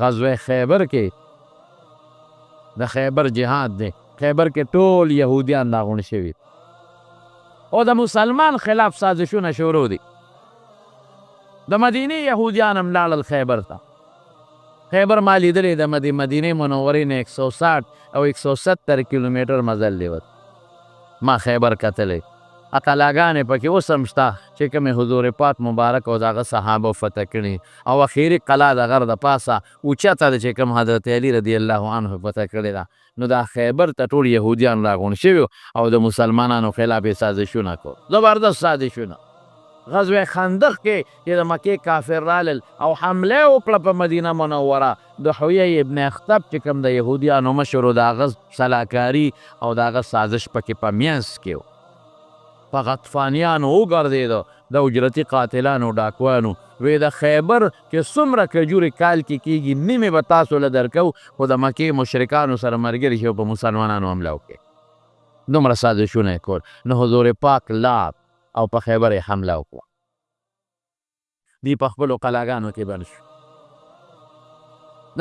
غزوه خیبر کې د خیبر جهاد دی، خیبر کې ټول یهودیان راغونډ شوي او د مسلمان خلاف سازشونه شروع دي. د مدینې یهودیان هم لاړل خیبر ته. خیبر ما لیدلی د مدینې منورې نه 160 او 170 کیلومیټر مزل دی. ما خیبر کتلی، قلاګانې پکې اوس هم شته چې کومې حضور پاک مبارک او د هغه صحابو فتح کړي، او اخري قلا د غر د پاسه اوچته ده چې کوم حضرت علي رضی الله عنه فتح کړې ده. نو دا خیبر ته ټول یهودیان راغونډ شوي او د مسلمانانو خلاف یې سازشونه کو، زبردست سازشونه. غزوه خندق کې چې د مکې کافر رالل او حمله وکړه په مدینه منوره، د حویی ابن اخطب چې کوم د یهودیانو مشر و، د هغه سلاکاري او د هغه سازش پکې په منځ کې و. په غطفانیانو وګرځېده، د اجرتي قاتلانو ډاکوانو وی د خیبر چې څومره کجورې کال کې کېږي نیمې به تاسو له درکو، خو د مکې مشرکانو سره ملګري شي او په مسلمانانو حمله وکړي. دومره سازشونه یې کول. نو حضور پاک لاړ او په خیبر یې حمله وکړه. دوی په خپلو قلاګانو کې بند شو.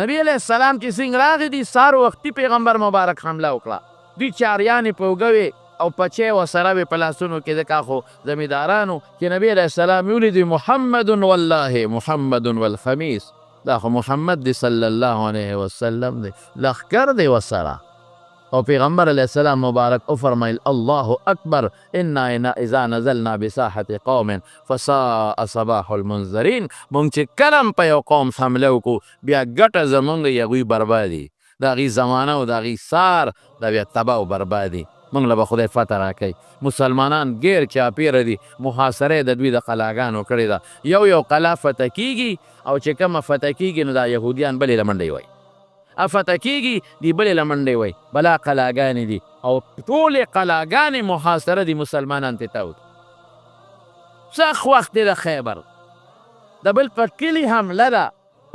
نبی علیه السلام چې څنګه راغی دي سهار وختي پیغمبر مبارک حمله وکړه. دوی چاریانې په اوږه او پچې ورسره وې په لاسونو کې، ځکه خو زمیندارانو چې نبی علیه السلام یې ولیدي محمد والله محمد والخمیس، دا خو محمد دی صلی الله علیه وسلم دی، لښکر دی ورسره. او پیغمبر علیه السلام مبارک وفرمیل الله اکبر انا اذا نزلنا بساحة قوم فساء صباح المنذرین. مونږ چې کله په یو قوم حمله وکړو بیا ګټه زمونږ د هغوی بربادي، د هغوی زمانه او د هغوی سار دا بیا تباه او بربادي. مونږ له به خدای فتح راکوي. مسلمانان غیر چاپیره دي، محاصره د دوی د قلاګانو کړې ده. یو قلا فتح کیږي او چې کومه فتح کیږي نو دا یهودیان بلې له منډې وایي، فتح کیږي دی بلې له منډې وایي، بلا قلاګانې دي او ټولې قلاګانې محاصره دي، مسلمانان ته تاو. سخت وخت دی د خیبر، د بل په کلي حمله ده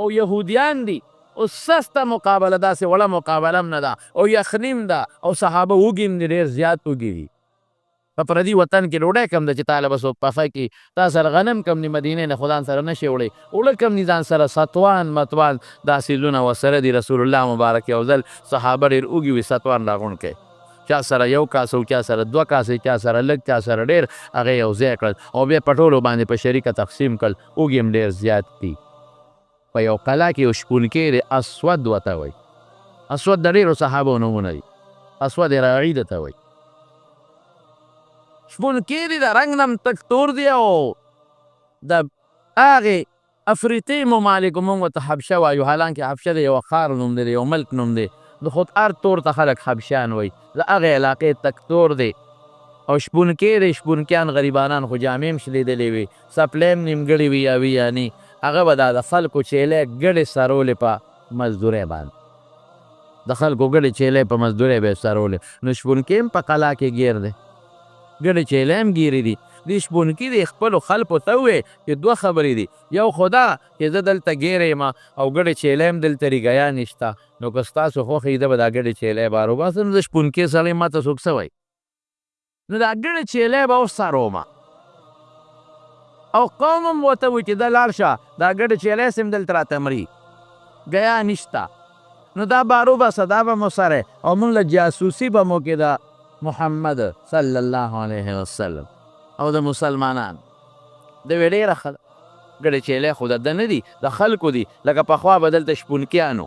او یهودیان دي، او سسته مقابله، داسې وړه مقابله هم نه ده، او یخنیم ده او صحابه وږي هم دي، ډېر زیات وږي دي. په پردي وطن کې ډوډۍ کم ده چې تا له به څوک پخه کړي، تا سره غنم کم دي، مدینې نه خو ځان سره نشي وړی، اوړه کم دي ځان سره، ستوان متوان دا سیزونه ورسره دي. رسول الله مبارک یو ځل صحابه ډېر وږي وي ستوان راغونډ کړي، چا سره یو کاسه او چا سره دوه کاسې، چا سره لږ چا سره ډېر، هغه یو ځای کړل او بیا په ټولو باندې په شریکه تقسیم کړل. وږي هم ډېر زیات دي. په یو قلا کې یو شپونکی دی، اسود ورته وایي. اسود د ډېرو صحابو نومونه دي، اسود راعي ته وایي. شپونکی دی، د رنګ نه هم تک تور دی او د هغې افریقي ممالکو موږ ورته حبشه وایو، حالانکې حبشه د یوه ښار نوم دی، د یو ملک نوم دی. د خود هر تور ته خلک حبشیان وایي، د هغې علاقې تک تور دی او شپونکی دی. شپونکیان غریبانان خو جامې هم شلیدلې وي، څپلۍ هم نیمګړې وي یا وي یا نی، هغه به دا د خلکو چیلې ګډې سرولې په مزدورۍ باندې، د خلکو ګډې چیلې په مزدورۍ به یې سرولې. نو شپونکي هم په قلا کې ګیر دی، ګډې چیلې هم ګیرې دي. دې شپونکي د خپلو خلکو ته ووایي چې دوه خبرې دي، یو خو دا چې زه دلته ګیری یم او ګډې چیلې هم دلته ریګیا نشته، نو که ستاسو خوښه وي زه به دا ګډې چیلې بهر وباسم. زه شپونکي سړی ما ته څوک څه وایي، نو دا ګډې چیلې به وسرومه او قوم هم ورته وایي چې دا لاړ شه، دا ګډې چیلې سم دلته راته مري، ګیا نشته، نو دا بهر وباسه، دا به مو سره او موږ له جاسوسي به مو کې د محمد صلی الله علیه وسلم او د مسلمانان. د وی ډېره ښه ده، ګډې چیلې خو د ده نه دي، د خلکو دي. لکه پخوا به دلته شپونکیانو،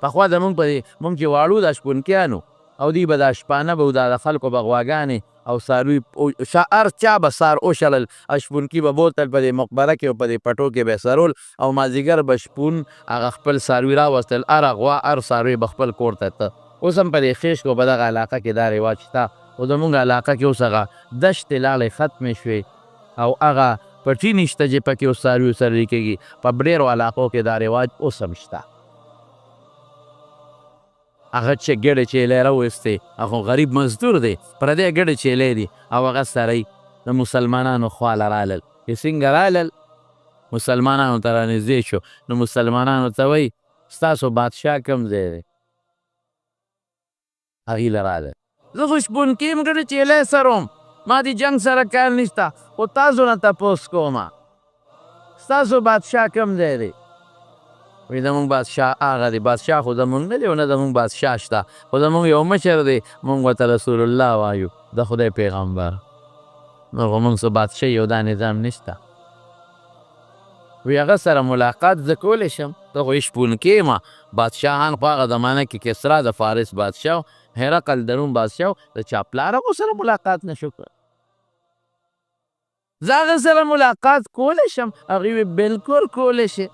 پخوا زمونږ موږ چې واړو دا شپونکیانو او دوی به دا شپانه به دا د خلکو به غواګانې او څاروي هر چا به څار وشړل، شپونکي به بوتل په دې مقبره کې او په دې پټو کې به یې څرول او مازدیګر به شپون هغه خپل څاروي راوستل، هر غوا هر څاروي به خپل کور ته ته. اوس هم په دې خیشکو په دغه علاقه کې دا رواج شته، خو زمونږ علاقه کې اوس هغه دشتې لاړې ختمې شوې او هغه پټي نشته چې پکې اوس څاروي ورسره کېږي. په ډېرو علاقو کې دا رواج اوس هم شته. هغه چې ګډې چیلې راویستې، هغه غریب مزدور دی، پردی ګډې چیلې دي او هغه سړی د مسلمانانو خواله رالل. چې څنګه رالل مسلمانانو ته رانږدې شو، نو مسلمانانو ته وایي ستاسو بادشاه کوم ځای دی؟ هغې له رالل، زه خو شپونکي یم، ګډې چیلې سروم، ما د جنګ سره کار نشته، خو تاسو نه تپوس کومه ستاسو بادشاه کوم ځای دی؟ وایي زمونږ بادشاه هغه دی. بادشاه خو زمونږ نه دی او نه زمونږ بادشاه شته، خو زمونږ یو مشر دی، مونږ ورته رسول الله وایو، د خدای پیغمبر. نو خو مونږ څه بادشاهي او دا نظام نشته. وی هغه سره ملاقات زه کولی شم؟ ته خو یې شپونکې ما. بادشاهان خو هغه زمانه کې کسرا د فارس بادشاه، هرقل د روم بادشاه، د چا پلار هغو سره ملاقات نشو کړی. زه هغه سره ملاقات کولی شم؟ هغې وی بلکل کولی شي.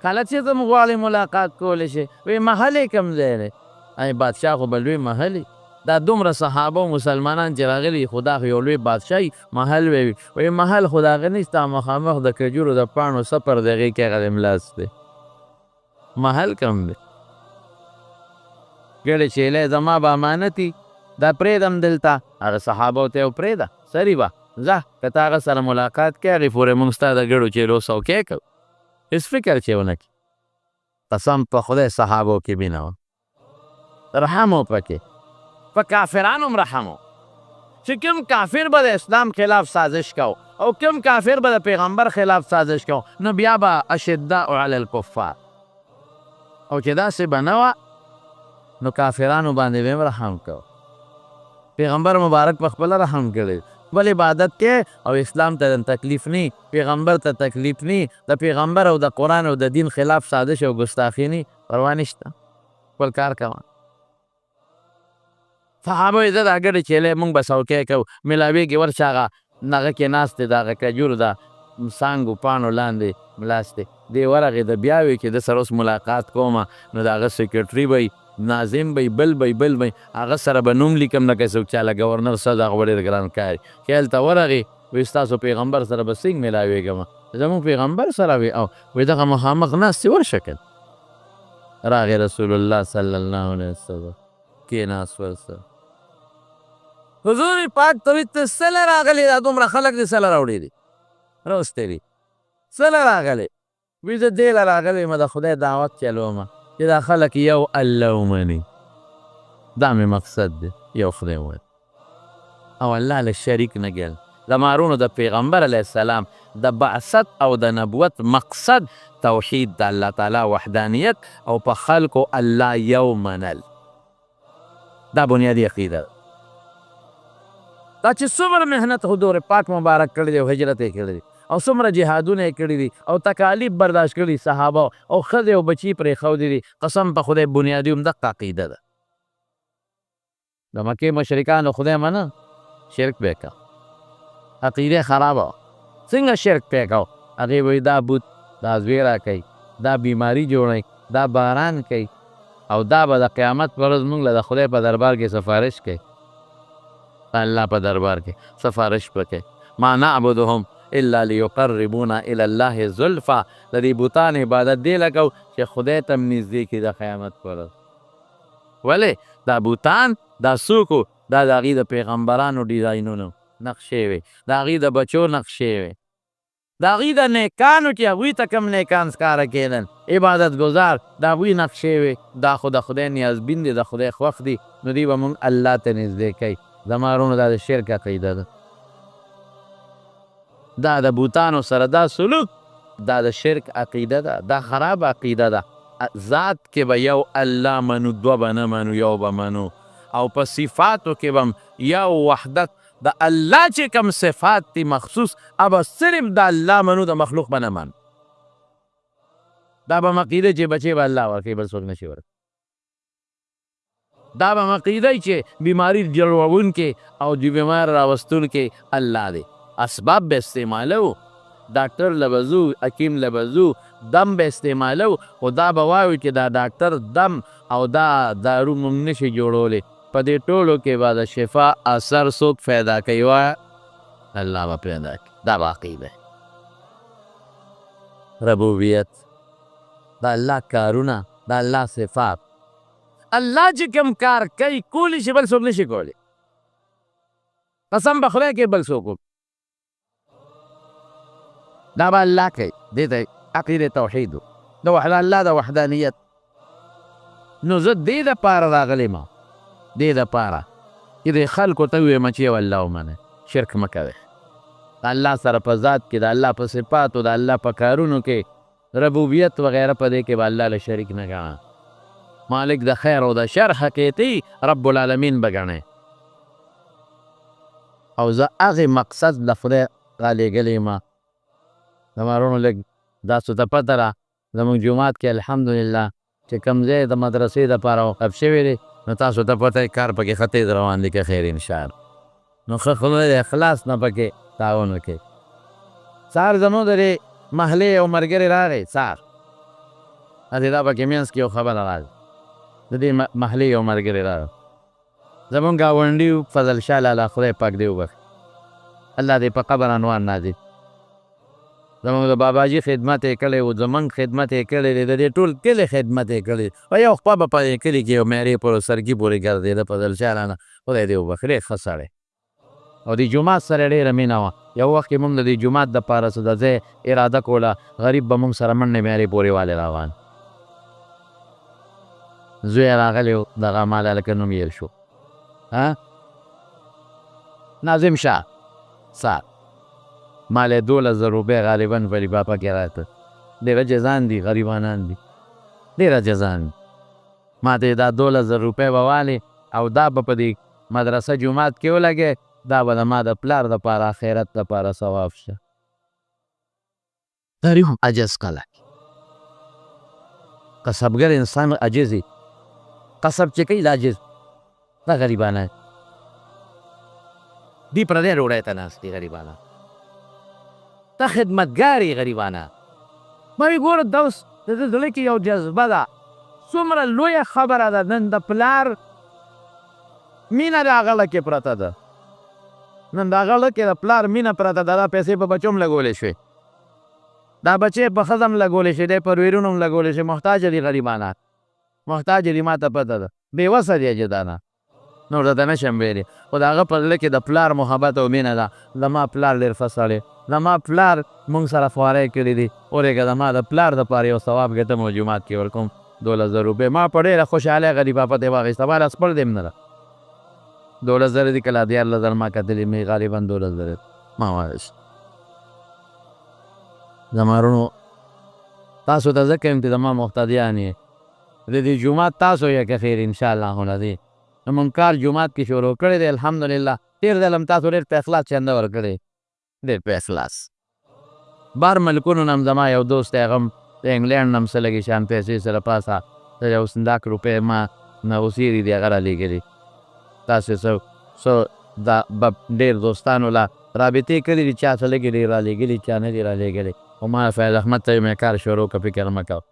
کله چې ته غواړې ملاقات کولی شي. وی محل یې کوم ځای دی؟ ای بادشاه خو به لوی محل دا دومره صحابه و مسلمانان چې راغلي، خو دا خو یو لوی بادشاهي محل به وي. وایي محل خو د هغه نشته، مخامخ د کجورو د پاڼو سپر د هغې کې هغه د ملاس دی. محل کم دی؟ ګړې چیلی زما به امانتي دا پرېږدم دلته. هغه صحابو ته یې پرېږده سري به ځه، که ته هغه سره ملاقات کوې هغې پورې موږ ستا د ګړو چیلو سوکې کوو. هېڅ فکر چې ونه کړي. قسم په خدای صحابو کې مینه وه، رحم و پکې، په کافرانو هم رحم و چې کوم کافر به د اسلام خلاف سازش کو او کوم کافر به د پیغمبر خلاف سازش کو، نو بیا به اشداء علی الکفار. او چې داسې به نه وه نو کافرانو باندې به هم رحم کو. پیغمبر مبارک په خپله رحم کړی، بل عبادت کې او اسلام ته تکلیف نی، پیغمبر ته تکلیف نی، د پیغمبر او د قرآن او د دین خلاف سازش او ګستاخي نی، پروا نشته، خپل کار کوه. صحابه یې زه دا ګډې چیلې مونږ به سوکې کوو، میلاویږي ورشه هغه هغه کې ناست دی، د هغه کجورو د څانګو پاڼو لاندې ملاست دی، دی ورغې د بیا وی چې د سره اوس ملاقات کومه، نو د هغه سیکرټري به ناظم به بل به هغه سره به نوم لیکم نه که څوک چاله ګورنر صاحب هغه به ډېر ګران کار چې هلته ورغې وایي ستاسو پیغمبر سره به څنګه میلاویږم؟ زموږ پیغمبر سره وي او وایي دغه مخامخ ناست ورشه که راغی رسول الله صلی الله علیه وسلم کېناست ورسره. حضور پاک ته وایي ته څله راغلې دا دومره خلک دې څله راوړي دي راوستې دي څله راغلې؟ وایي زه دې له راغلی یم د خدای دعوت چلومه چې دا خلک یو الله ومني، دا مې مقصد دی، یو خدای ومني او الله له شریک نه ګڼي. د مارونو د پیغمبر علیه السلام د بعثت او د نبوت مقصد توحید د الله تعالی وحدانیت او په خلکو الله یو منل، دا بنیادي عقیده ده. دا چې څومره محنت حضور پاک مبارک کړی دی او هجرت یې کړی دی او څومره جهادونه یې کړي دي او تکالیف برداشت کړي صحابه او ښځې او بچي پرېښودي دي، قسم په خدای بنیادي همدغه عقیده ده. د مکې مشرکانو خدای منه، شرک پې که عقیده خرابه وه. څنګه شرک پې کو؟ هغې وایي دا بوت دا زوی راکوي، دا بیماري جوړوي، دا باران کوي او دا به د قیامت په ورځ موږ له د خدای په دربار کې سفارش کوي، د الله په دربار کې سفارش به کوي. ما نعبدهم الا لیقربونا الی الله زلفا. د دې بوتان عبادت دې لکو چې خدای ته م نږدې کړي د قیامت په ورځ. ولې دا بوتان دا څوک دا د هغې د پیغمبرانو ډیزاینونو نقشې وې، د هغې د بچو نقشې وې، د هغې د نیکانو چې هغوی ته کوم نیکان ښکاره کېدل عبادت ګزار د هغوی نقشې وې. دا خو د خدای نیازبین دي، د خدای خوښ دي، نو دوی به مونږ الله ته نږدې کوي. زما وروڼو دا د شرک عقیده ده، دا د بوتانو سره دا سلوک دا د شرک عقیده ده، دا خراب عقیده ده. ذات کې به یو الله منو، دوه به نه منو، یو به منو، او په صفاتو کې به یو وحدت د الله چې کوم صفات دي مخصوص ابه صرف د الله منو، د مخلوق به نه منو. دا به عقیده چې بچې به الله ورکوي بل څوک نشي ورکوي. دا به عقیده چې بیماري جوړوونکې او د بیمار راوستونکې الله دی. اسباب به استعمالو، ډاکټر له به ځو، حکیم له به ځو، دم به استعمالو، خو دا به وایو چې دا ډاکټر دم او دا دارو موږ نشي جوړولی، په دې ټولو کې به د شفا اثر څوک پیدا کوي؟ وایه الله به پیدا کوي. دا به عقیده ربوبیت، د الله کارونه، د الله صفات. الله چې کوم کار کوي کولی شي بل څوک نشي کولی، قسم په خدای کې بل څوک دا به الله کوي. دې ته عقیده توحید د الله د وحدانیت. نو زه دې دپاره راغلی ما، دې دپاره چې د خلکو ته ووایم چې یو الله ومنئ، شرک مه کوئ. د الله سره په ذات کې، د الله په صفاتو، د الله په کارونو کې ربوبیت وغیره په دې کې به الله له شریک نه ګڼه. مالک د خیر او د شر حقیقي رب العالمین به ګڼې. او زه هغې مقصد له خدای رالیږلی یم. زما وروڼو لږ داسو ته پته ده زموږ جومات کې الحمدلله چې کوم ځای د مدرسې دپاره وقف شوی دی نو تاسو ته پته کار پکې ښه تیز روان دی که خیر انشاءالله. نو ښه خدای د اخلاص نه پکې تعاون وکړي. سهار زموږ د دې محلې یو ملګری راغی سهار هسې دا پکې منځ کې یو خبره راغله. د دې محلې یو ملګری راغی زموږ ګاونډي فضل شاه لالا خدای پاک دې وبخښي الله دې په قبر انوار نازل. زموږ د باباجي خدمت یې کړی و زموږ خدمت یې کړی دی د دې ټول کلي خدمت یې کړی او یو خوا به په دې کلي کې یو معیارې پر سرګي پورې ګرځېده فضل شاه لالا خدای دې وبخښي ډېر ښه سړی او د جومات سره ډېره مینه وه. یو وخت کې موږ د دې جومات دپاره څه د ځای اراده کوله غریب به موږ سره منډې معیارې پورې والې روان زوی یې راغلی و دغه مال هلکه نوم یې شو ناظم شاه صاحب مال 12,000 روپۍ غالبا په لفافه کې راته ډېر جزان دي غریبانان دي ډېر جزان دي. ما ته یې دا 12,000 روپۍ به والې او دا به په دې مدرسه جومات کې ولګې دا به د ما د پلار دپاره آخرت دپاره ثواب شه. تاریخ عجز کله کسبګر انسان عجز وي کسب چې کوي دا عجز دا غریبانه دی پردی ډوډۍ ته ناست دي غریبانه ته خدمتګار یې غریبانه. ما وی ګوره دا اوس د ده زړه کې یو جذبه ده څومره لویه خبره ده نن د پلار مینه د هغه لکې پرته ده نن د هغه لکې د پلار مینه پرته ده دا پیسې په بچو هم لګولی شوې دا بچې په ښځه هم لګولی شي دی په ویرونو هم لګولی شي محتاجه دي غریبانه محتاجه دي ما ته پته ده بېوسه دي اجدانه نور درته نه شم ویلی خو د هغه په زړه کې د پلار محبت او مینه ده زما پلار ډېر ښه سړی زما پلار مونږ سره خوارۍ کړي دي اورېږه زما د پلار دپاره یو ثواب ګټم او جومات کې ورکوم 12,000 روپۍ ما په ډېره خوشحالۍ هغه لفافه ته یې واخېسته ما لاس پړ دې هم نه ده 12,000 دي که لا 14,000 ما کتلي مې غالبا 12,000 ما واخېست. زما وروڼو تاسو ته ځکه یم چې زما محتدیان یې د دې جومات تاسو یې که خیر انشاءالله العظیم زموږ کار جومات کې شروع کړی دی الحمدلله تېر ځل هم تاسو ډېر په اخلاص چنده ورکړی ډېر په اخلاص. بار ملکونو نه هم زما یو دوست دی هغه هم د انګلینډ نه هم څه لږې شان پیسې سره پاسه د یو سنداک روپۍ ما نه اوسېري دي هغه رالیږلي تاسې څه دا به ډېر دوستانو له رابطې کړي دي چا څه لږې ډېر رالیږلي چا نه دي رالیږلي خو ما فیض احمد ته مې کار شروع که فکر مه کوه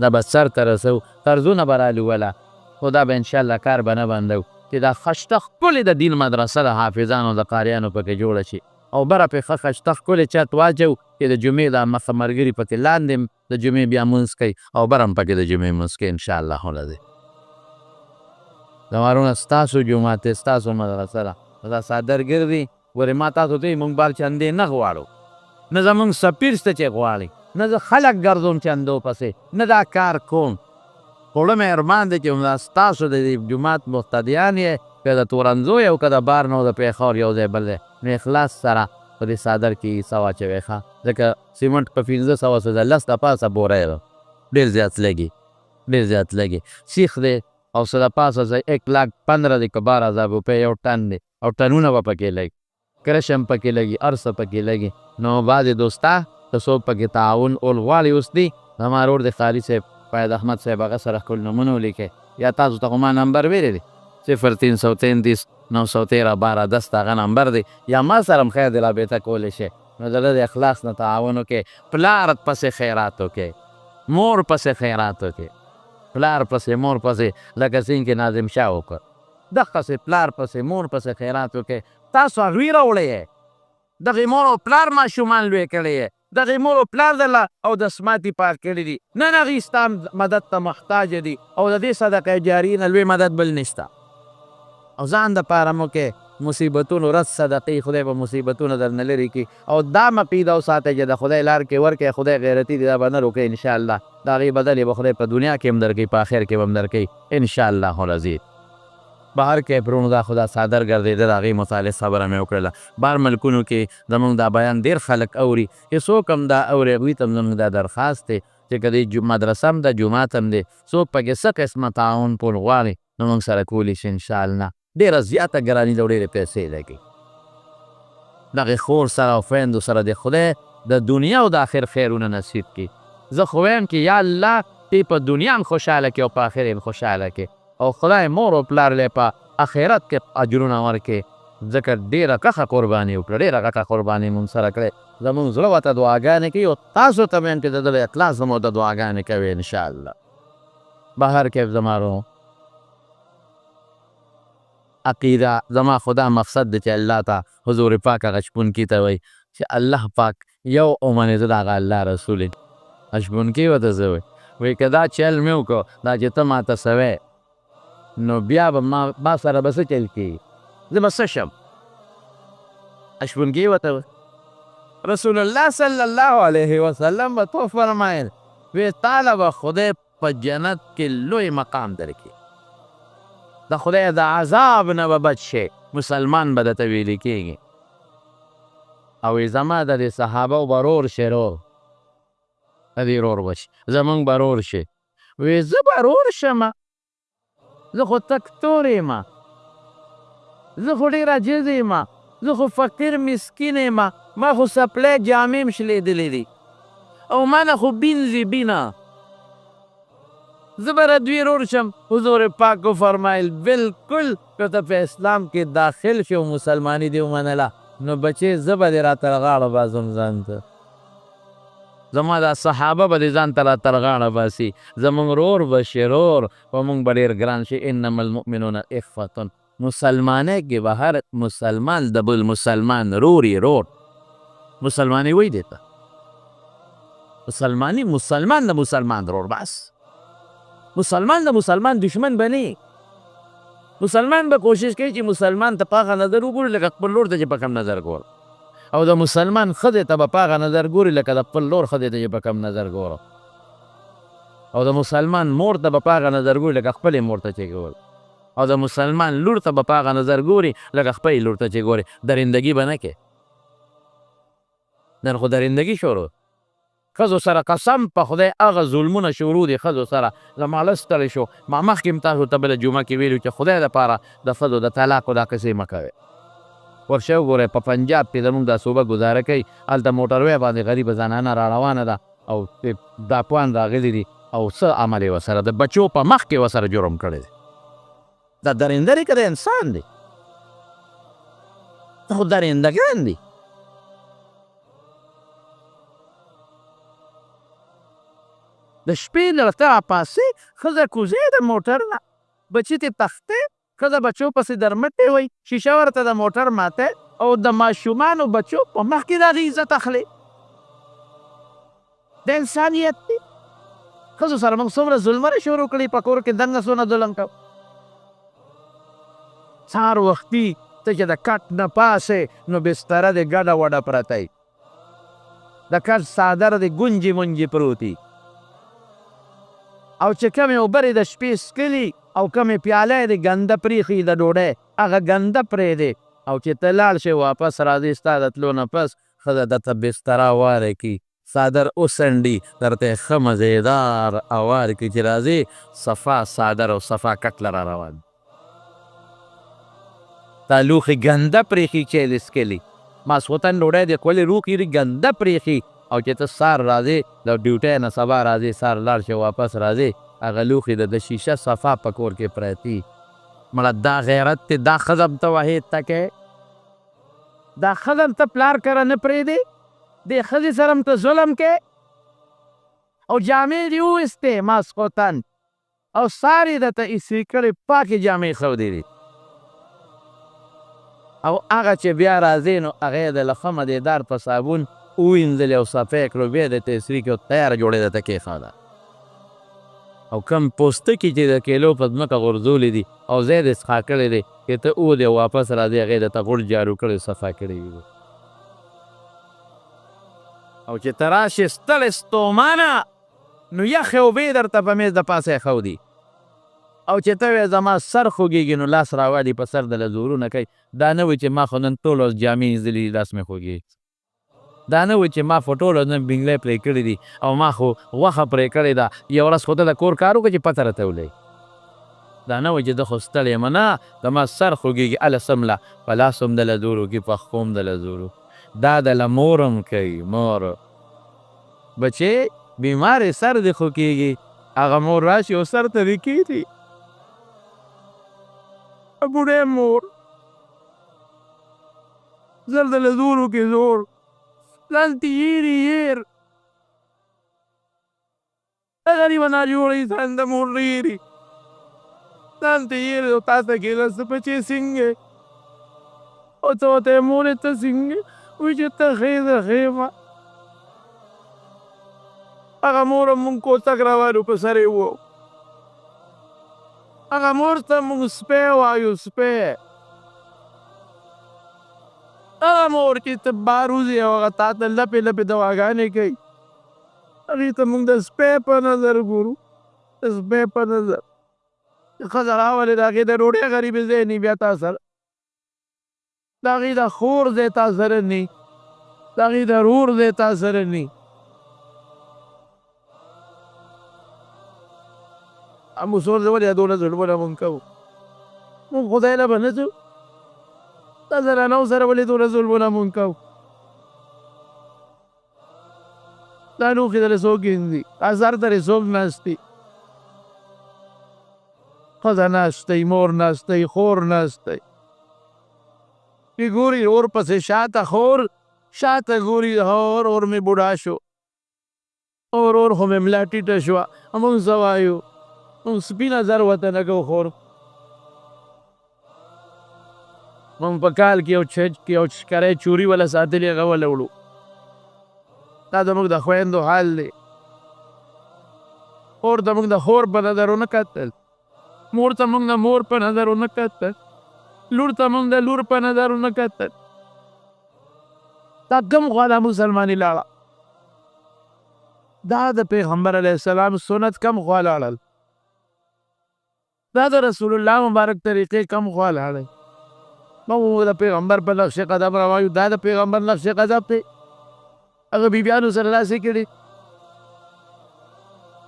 دا به سر ته رسو قرضونه به رالوله خو دا به انشاءالله کار به نه بندو چې دا خشته ښکلې د دین مدرسه د حافظانو د قاریانو پکې جوړه شي او بره پرې ښه خشته ښکلې چت واچو چې د جمعې دا مخه ملګري پکې لاندې د جمعې بیا مونځ کوي او بره هم پکې د جمعې مونځ کوي انشاءالله العظیم. زما وروڼه ستاسو جومات دی ستاسو مدرسه ده دا څادر ګرځي ګورې ما تاسو ته موږ بار چندې نه غواړو نه زموږ سفیر څه چې غواړي نه زه خلک ګرځوم چندو پسې نه دا کار کوم خو مې ارمان دی چې همدا ستاسو د دې جومات مقتدیان یې که د تورنځو یو که د بار نه د پېښور یو ځای بل دی نو اخلاص سره په دې څادر کې حصه واچوئ ښه ځکه سیمنټ په 1500 څه ده 10 د پاسه بوری ده ډېر زیات لګي ډېر زیات لګي سیخ دی او څه د پاسه 1,15,000 دی که 12,000 روپۍ یو ټن دی او ټنونه به پکې لګي کرش هم پکې لګي هر څه پکې لګي نو بعضې دوستا که څوک پکې تعاون اول غواړي اوس دی زما ورور د خالي صاحب فیض احمد صاحب هغه سره خپل نومونه ولیکئ یا تاسو ته خو ما نمبر ویلی دی 0333 913 1210 هغه نمبر دی یا ما سره هم خیر د رابطه کولی شئ نو د ده د اخلاص نه تعاون وکړئ پلار پسې خیرات وکړئ مور پسې خیرات وکړئ پلار پسې مور پسې لکه څنګه چې ناظم شاه وکړ دقسې پلار پسې مور پسې خیرات وکړئ تاسو هغوی راوړی یې دغې مور او پلار ماشومان لوی کړی یې دغې مور او پلار دله او د سماتې پاک کړي دي نن هغوی ستا مدد ته محتاجه دي او د دې صدقه جاري نه لوی مدد بل نشته او ځان دپاره مو کې مصیبتونو رس صدقې خدای به مصیبتونه درنه لرې کړي او دا عقیده وساتئ چې د خدای لار کې ورکړئ خدای غیرتي دي دا به نه روکئ انشاءالله د هغې بدل یې به خدای په دنیا کې هم درکوي په آخر کې به هم درکوي انشاءالله العظیم. بهر کې پرونو دا خو دا څادر ګرځېده د هغې متعلق خبره مې وکړله. بهر ملکونو کې زموږ دا بیان ډېر خلک اوري، چې څوک هم دا اوري هغوی ته هم زموږ دا درخواست دی چې که دې مدرسه هم ده جومات هم دی، څوک پکې څه قسمه تعاون پول غواړي نو موږ سره کولی شي انشاءالله. ډېره زیاته ګراني ده او ډېرې پیسې لګي. دغې خور سره او خویندو سره د خدای د دنیا او د آخر خیرونه نصیب کړي. زه خو وایم چې یا الله دې په دنیا هم خوشحاله کړي او په آخر هم خوشحاله کړي، او خدای مور او پلار لی په آخرت کې اجرونه ورکړي، ځکه ډېره کښه قرباني وکړه، ډېره غټه قرباني مونږ سره کړې. زمونږ زړه ورته دعاګانې کوي او تاسو ته مې هم چې د ده د اخلاص زموږ د دعاګانې کوي انشاءالله. بهر کې زما رو عقیده زما خدا مقصد دی چې الله ته حضور پاک هغه شپونکي ته وایي چې الله پاک یو ومنې زه د هغه الله رسول یم. شپونکي ورته زه وایي که دا چل مې وکړو دا چې ته ماته سوی نو بیا به ما سره به څه چل کېږي، زه به څه شم. شپونکي ورته وایي رسول الله صلی الله علیه وسلم به تو فرمایل وی تاله به خدای په جنت کې لوی مقام درکړي، د خدای د عذاب نه به بچ شي، مسلمان به درته ویلې کېږي. او زما د دې صحابو به رور شي، رور د دې رور به شي، زمونږ به رور شي. وی زه به رور شمه، زه خو تک تور یم، زه خو ډېر عاجز یم، زه خو فقیر مسکین یم، ما خو سپلی جامې م شلېدلې دي او ما نه خو بینځي بینه، زه به دوی رور شم. حضور پاک فرمایل بلکل که ته په اسلام کې داخل شي او مسلماني دې ومنله نو بچې زه به دې را تر غاړه باسم ځان ته، زما دا صحابه به دې ځان ته را تر غاړه باسي، زمونږ رور به شي، رور په مونږ به ډېر ګران شي. انما المؤمنون اخوة، مسلمانۍ کې به هر مسلمان د بل مسلمان رور یې، رور مسلمانۍ وایي دې ته مسلماني، مسلمان د مسلمان رور، بس مسلمان د مسلمان دشمن به نه، مسلمان به کوشش کوي چې مسلمان ته په هغه نظر وګوري لکه خپل لور ته چې په کم نظر ګوره، او د مسلمان ښځې ته به په هغه نظر ګوري لکه د خپل لور ښځې ته چې په کم نظر ګوره، او د مسلمان مور ته به په هغه نظر ګوري لکه خپلې مور ته چې ګوري، او د مسلمان لور ته به په هغه نظر ګوري لکه خپلې لور ته چې ګوري. درندګي به نه کوي، نن خو درندګي شروع، ښځو سره قسم په خدای هغه ظلمونه شروع دي ښځو سره. زما لس ستړی شو، ما مخکې هم تاسو ته بله جمعه کې ویلو چې خدای دپاره د ښځو د طلاقو دا قصې مه کوئ. ورشه وګورئ په پنجاب کې زموږ دا صوبه ګزاره کوي، هلته موټروی باندې غریبه زنانه را روانه ده او داپوان راغلي دي او څه عمل یې ورسره د بچو په مخ کې ورسره جرم کړی دی. دا درنده دی که د انسان دی؟ دا خو درندګان دي. د شپې له راپاسې ښځه کوزې د موټر نه، بچي تې تختې، ښځه بچو پسې درمټې وایي، شیشه ورته د موټر ماته او د ماشومانو بچو په مخ کې د هغې عزت اخلي. د انسانیت دی. ښځو سره موږ څومره ظلمونه شروع کړي، په کور کې دنګه څونه ظلم کوو. سهار وختي ته چې د کټ نه پاسې نو بستره د ګډه وډه پرته وي، د کټ څادر د ګونجې مونجې پروتي، او چې کمې اوبه د شپې څکلي او کمې پیاله یې د ګنده پرېښي د ډوډۍ هغه ګنده پرېږدې، او چې ته لاړ شې واپس راځې ستا د تلو نه پس ښځه درته بستره واره کړي، څادر وڅنډي، درته یې ښه مزېدار اوار کړي چې راځې صفا څادر او صفا کټ له را روان. تا لوښي ګنده پرېښي چې یې څکلي، ماسخوتن ډوډۍ دې کولې روکي ګنده پرېښي، او چې ته سار راځې د ډیوټۍ نه سبا راځې سار لاړ شې واپس راځې هغه لوښي د شیشه صفا په کور کې پرتي. مړه دا غیرت دی، دا ښځه ته وحید ته کوې، دا ښځه ته پلار کره نه پرېږدې، دې ښځې سره هم ته ظلم کوې، او جامې دې وویستې ماسخوتن او سار یې درته ایسري کړې، پاکې جامې ښودې دي، او هغه چې بیا راځې نو هغه یې د له ښه مدېدار په صابون ووینځلې او صفا یې کړو، بیا یې درته ایسري کړې او تیاره جوړې درته کېښوده. او کم پوستکي چې د کیلو په ځمکه غورځولي دي او ځای دې څښا کړی دی چې ته اودې واپس راځې هغې درته غوړ جارو کړی صفا کړی وي، او چې ته راشې ستړې ستومانه نو یخې اوبې درته په میز د پاسه ایښودي، او چې ته وایې زما سر خوږېږي نو لاس راوالي په سر دله زورونه کوي. دا نه وایي چې ما خو نن ټوله ورځ جامې ایستلي لاس مې خوږېږي. دا نه وایي چې ما خو ټوله ورځ نن بینګلی پرې کړي دي او ما خو غوښه پرې کړې ده، یوه ورځ خو ته د کور کار وکړه چې پته راته ولګي. دا نه وایي چې زه خو ستړی یم، نه زما سر خوږېږي هله څمله په لاس هم دله زور وکړي په پښو هم دله زور وکړي. دا دله مور هم کوي. مور بچې بیمارې سر دې خو کېږي، هغه مور راشي او سر ته دې کښېږدي. بوډۍ مور زر دله زور وکړي زور، ځان تې هېري هېر. د غریبه ناجوړه انسان د مور نه هېري، ځان ته هېر او تا ته کېده څه بچې څنګه یې؟ او ته ورته یې مورې ته څنګه یې؟ وایي چې ته ښې زه ښه یمه. هغه مور هم مونږ کوتک روان وو په سر یې وو. هغه مور ته مونږ سپی وایو سپی. هغه مور چې ته بار وځې او هغه تا ته لپې لپې دواګانې کوي، هغې ته مونږ د سپی په نظر ګورو، د سپی په نظر. ښځه راولې د هغې د ډوډۍ غریبې ځای نی بیا تا سره، د هغې د خور ځای تا سره نی، د هغې د رور ځای تا سره نی. موږ ولې دونه ظلمونه مونږ کوو؟ مونږ خدای له به نه ځو؟ دا زنانو سره ولې دونه ظلمونه مونږ کوو؟ دا لوښي دله څوک ږدي؟ دا سر ته څوک ناست دي؟ ښځه ناستی، مور ناستی، خور ناستی. چې ګوري اور پسې شاته خور، شاته ګوري اور مې بوډا شو، اور خو مې ملا ټیټه شوه. مونږ څه وایو؟ مونږ سپي نظر ورته نه کوو خور. مونږ په کال کې یو شکری چوري وله ساتلي هغه وله وړو. دا زموږ د خویندو حال دی. خور ته مونږ د خور په نظر ونه کتل، مور ته مونږ د مور په نظر ونه کتل، لور ته مونږ د لور په نظر ونه کتل. دا کوم خوا دا مسلماني لاړه؟ دا د پیغمبر علیه السلام سنت کم خوا لاړل؟ دا د رسول الله مبارک طریقې کم خوا لاړل؟ موږ د پیغمبر په نقش قدم روان یو. دا د پیغمبر نقش قدم دی؟ هغه بیبیانو سره داسې کړي؟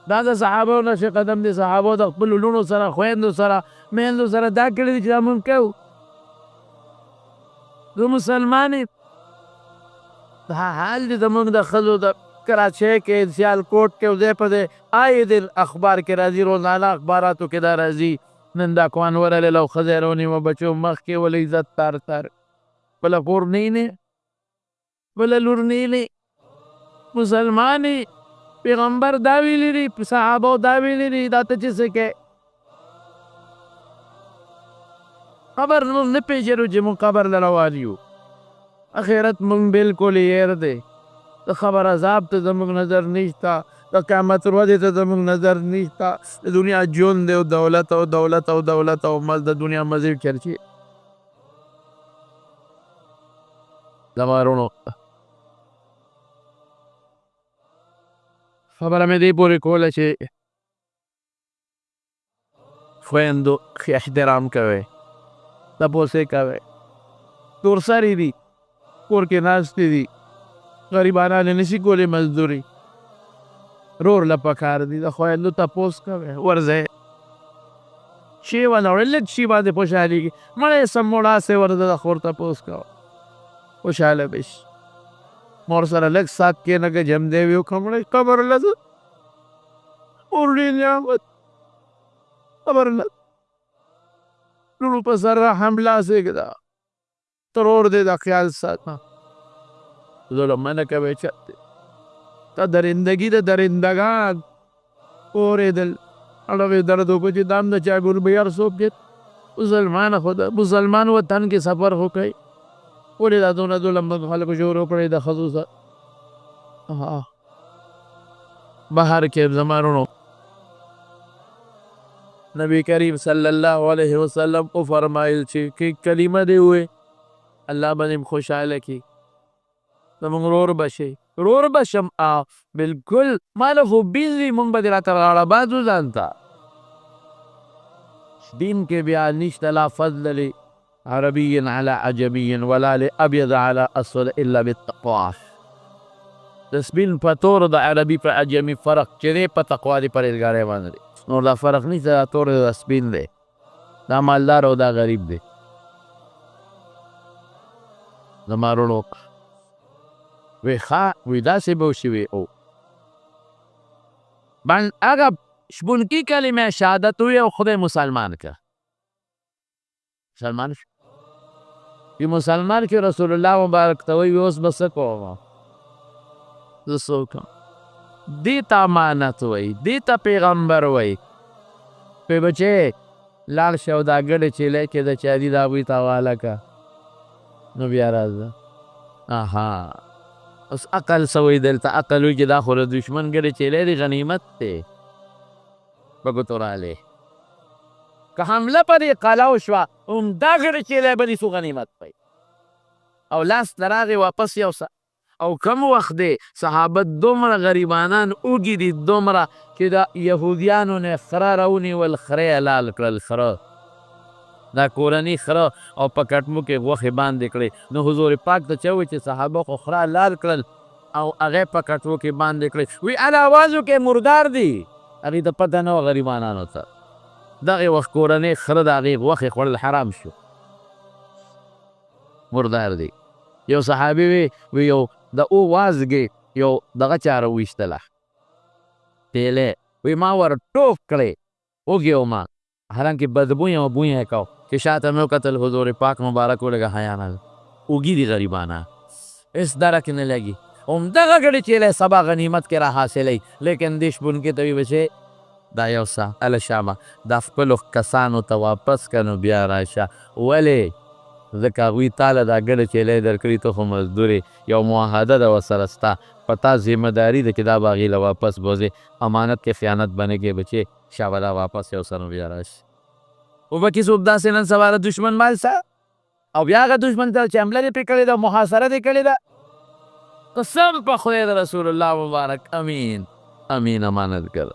دا د صحابو نقش قدم دی؟ صحابو د خپلو لوڼو سره، خویندو سره، میندو سره دا کړي دي چې دا مونږ کوو؟ زه مسلمان یم. دا حال دی زمونږ د ښځو د کراچۍ کې، سیالکوټ کې او ځای په ځای آی دن اخبار کې راځي، روزانه اخباراتو کې دا راځي. نن دا کوان ورلل او ښځه یې رونیوه بچو مخ کې ولې عزت تار تار. بله کور نه یې، بله لور نه یې. مسلمان یې، پیغمبر دا ویلي دي، صحابو دا ویلي دي، دا ته چې څه کوې؟ قبر مونږ نه پېژنو چې مونږ قبر له روان یو. اخرت مونږ بلکل هېر دی. د خبر عذاب ته زموږ نظر نشته، د قیامت ورځې ته زموږ نظر نشته. د دنیا ژوند دی او دولت او دولت او دولت او مز د دنیا مزې چرچې. زما وروڼو خبره مې دې پورې کوله چې خویندو ښه احترام کوئ، تپوس یې کوئ. تورسرې دي، کور کې ناستې دي، غریبانان یې نشي کولی مزدوري. رور له پکار دي د خویندو تپوس کوئ، ورځئ شی ونه وړئ، لږ شي باندې خوشحالېږي. مړی سموړاسې ورځه د خور تپوس کوه، خوشحاله به شي. مور سره لږ سات کښېنه که جمدی وي وکړه مړی قبر له ځه. مور ډېر نعمت، قبر له لوڼو په سر رحم لاس ایږده. ترور دی دا خیال ساته، ظلم مه نه کوئ چاته. تا درندگی د درندگان اورېدل اړوې درد وکړو چې دا هم د چا ګور به هر څوک دی. مسلمان وطن کې سفر خو کوي، ولې دا دونه ظلم به خلکو شروع کړی د ښځو سره؟ بهر کې زما وروڼو نبی کریم صلی الله علیه وسلم وفرمایل چې کلمه دې ووایې الله به دې خوشحاله کړي. زمونږ رور به شي، رور به شم. بلکل ما له خو بیل وي، مونږ به دې راته غاړه باد وو ځان ته. دین کې بیا نشته لا فضل لعربي على عجمي ولا لأبيض على اسود الا بالتقوى. د سپین په تور د عربي په عجمي فرق چې دی په تقوا دی پرهیزګارۍ باندې دی. نور دا فرق نشته، دا تور د سپین دی، دا مالدار او دا غریب دی. زما وروڼو وی ښه وی داسې به وشي وی او هغه شپونکي کلمه شهادت وی او خدای مسلمان که مسلمان شو وی مسلمان که رسول الله مبارک ته وی اوس به څه کوم زه څه وکړم. دې ته امانت وی، دې ته پیغمبر وی. پې بچې لاړ شه او دا ګډې چیلۍ کې د چا دي د هغوی ته حواله که نو بیا راځه. اها اوس عقل څه وایي دلته؟ عقل وایي چې دا خو د دشمن ګډې چیلۍ دی، غنیمت دی په ګوتو رالی. که حمله پرې قلع وشوه همدا ګډې چیلۍ به نیسو غنیمت پی او لاس ته راغې واپس یو او کم وخت دی صحابه دومره غریبانان اوږي دي دومره چې د یهودیانو نه خره راونیول، خره یې لال کړل، خره دا کورني خره او په کټمو کې غوښې باندې کړې. نو حضور پاک ته چا وویل چې صحابه خو خره لال کړل او هغې په کټو کې باندې کړې. وی الوازو کې مردار دي، هغې ته پته نه وه غریبانانو ته. دغې وخت کورنۍ خره د هغې غوښې خوړل حرام شو، مردار دي. یو صحابي وی یو د او وازګې یو دغه چا راویستله تیلې، وی ما ور ټوپ کړې وږې ومه، حالانکې بدبویه او بویه یې کو چې شاته مې وکتل حضور پاک مبارک ولږه حیا نه اوږي دي غریبانه هېڅ درک نه لګي. همدغه ګډې چیلۍ سبا غنیمت کې را حاصلوي، لیکن دې شپونکي ته وي بچې دا یو څه هله شامه دا خپلو کسانو ته واپس که نو بیا راشه. ولې؟ ځکه هغوی تاله دا ګډه چیلۍ درکړي، ته خو مزدور یو معاهده ده ورسره ستا، په تا ذمه داري ده چې دا به هغې له واپس بوځې، امانت کې خیانت به نه کوې بچې، شابه دا واپس یو څه نو بیا راشي. خو پکې څوک داسې نن سبا د دشمن مال سه او بیا هغه دشمن ته چې حمله دې پرې کړې ده، محاصره دې کړې ده، قسم په خدای د رسول الله مبارک امین امین امانتګر.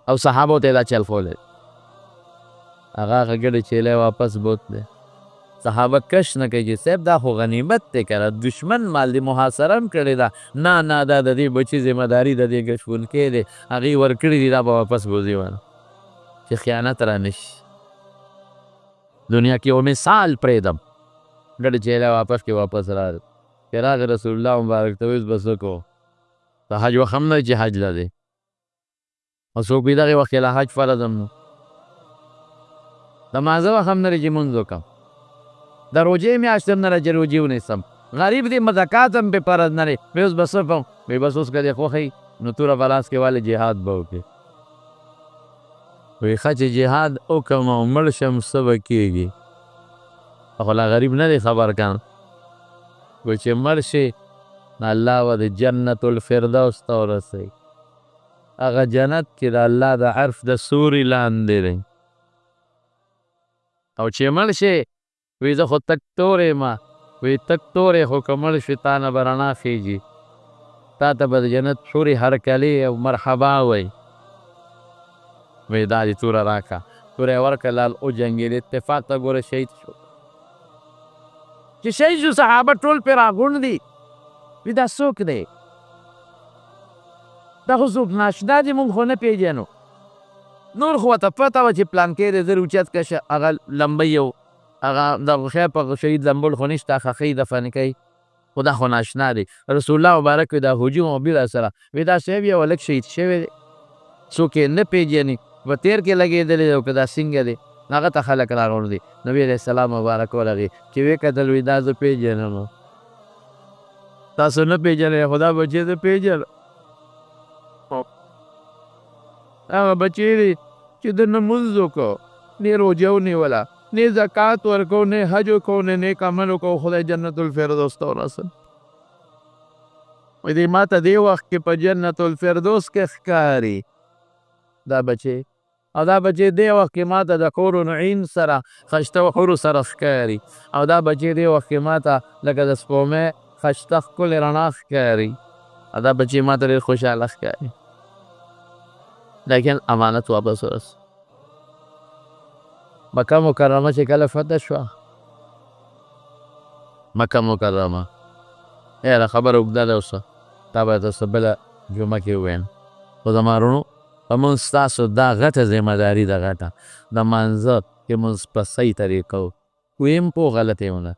او صحابو ته دا چل ښولی هغه ګډې چیلۍ واپس بوت دی. صحابه کش نه کوي چې صاحب دا خو غنیمت دی که نه، دشمن مال دی، محاصره هم کړې ده. نه نه دا د دې بچي ذمه داري د دې ګشپونکۍ دی، هغې ورکړي دي، دا به واپس بوځي ونه چې خیانت را نشي. دنیا کې یو مثال پرېږدم، ګډه چیلۍ واپس کې واپس راغی چې راغی رسول الله مبارک ته ویل به څه کوو، د حج وخت هم نه چې حج له دی او څوک وي دغې وخت کې له حج فرض هم نه، د مازه وخت هم نه دی چې مونځ وکړم، د روجې میاشت هم نه ده چې روجې ونیسم، غریب دی زکات هم پې فرض نه دی. وی اوس به څه کوم؟ وی بس اوس که دې خوښوي نو توره په لاس کې والې جهاد به وکړې. وی ښه چې جهاد وکړم او مړ شم څه به کېږي؟ خو لا غریب نه دی خبر کن. وی چې مړ شي نو الله به د جنت الفردوس ته ورسوي، هغه جنت چې د الله د عرف د سوري لاندې دی. او چې مړ شي وی زه خو تک تورې ما، وی تک تورې خو که مړ شي تا نه به رڼا خیږي، تا ته به د جنت حورې هرکلې او مرحبا وی. وی دا دې توره راکړه، توره یې ورکړه، لال وجنګېد، اتفاق ته ګوره شهید شو. چې شهید شو صحابه ټول پرې راغونډ دي، وی دا څوک دی؟ دا خو څوک ناشنا دي، موږ خو نه پېژنو. نور خو ورته پته وه چې پلانکی دی، زر اوچت کشه هغه لمبۍ او هغه د خیر په شهید لمبل خو نشته، خښۍ دفن کوي، خو دا خو ناشنا دی. رسول الله مبارک وی دا هجوم او بېله سره وی دا صاحب یو هلک شهید شوی دی، څوک یې نه پېژني، په تیر کې لګېدلی دی او که دا څنګه دی، هغه ته خلک راغونډ دي. نبي علیه السلام مبارک ورغې چې ویې کتل وی دا زه پېژنم، تاسو نه پېژنئ، خو دا بچی زه پېژنم. هغه بچی دی چې د نه لمونځ وکړو، نه روژه ونیوله، نه زکات ورکړو، نه حج وکړو، نه نیک عمل وکړو، خدای جنت الفردوس ته ورسوي. وایي دی ما ته دې وخت کې په جنت الفردوس کې ښکاري دا بچی، او دا بچی دې وخت کې ما ته د حور العین سره ښایسته حورو سره ښکاري، او دا بچی دې وخت کې ما ته لکه د سپومۍ ښایسته ښکلې رڼا ښکاري، او دا بچی ما ته ډېر خوشحاله ښکاري. لیکن امانت واپس ورسو. مکه مکرمه چې کله فتح شوه مکه مکرمه یاره خبره اوږده ده اوسه تا باید اوسه بله جمعه کې وویم خو زما وروڼو په مونځ ستاسو دا غټه ذمهداري ده غټه د مانځه کې مونځ په صحیح طریقه ویم پو غلطې ونه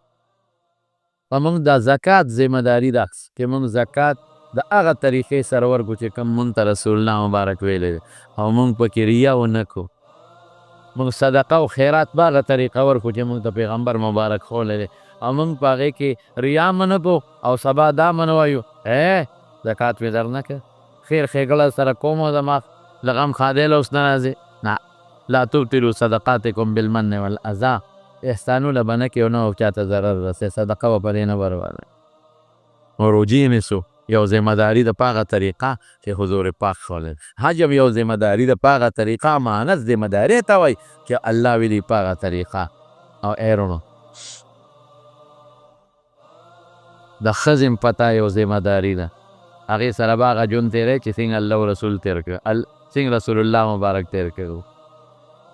په مونږ د زکات ذمهداري ده چې مونږ زکات د هغه طریقې سره ورکړو چې کوم مونږ ته رسول الله مبارک ویلی دی او مونږ پکې ریا ونه کړو مونږ صدقه او خیرات په هغه طریقه ورکړو چې مونږ ته پیغمبر مبارک ښوولی دی او مونږ په هغې کې ریا م نه کړو او سبا دا م نه وایو زکات مې در نه کړ خیر ښېګړه سره کوم او زما له غم ښادۍ له اوس نه راځي نه لا تبطلوا صدقاتکم بالمن والاذا احسانونه به نه کوي نه چاته ضرر رسوي صدقه به پرې نه برابروي نو روجې نیسو یو ذمهداري د په هغه طریقه چې حضور پاک ښوولی حج هم یو ذمهداري د په هغه طریقه امانت ذمهداري ته وایي چې الله ویلي په هغه طریقه او ایرونو د ښځې پته یو ذمهداري ده هغې سره به هغه ژوند تېری چې څنګه الله او رسول تېر کړ څنګه رسول الله مبارک تېر کړو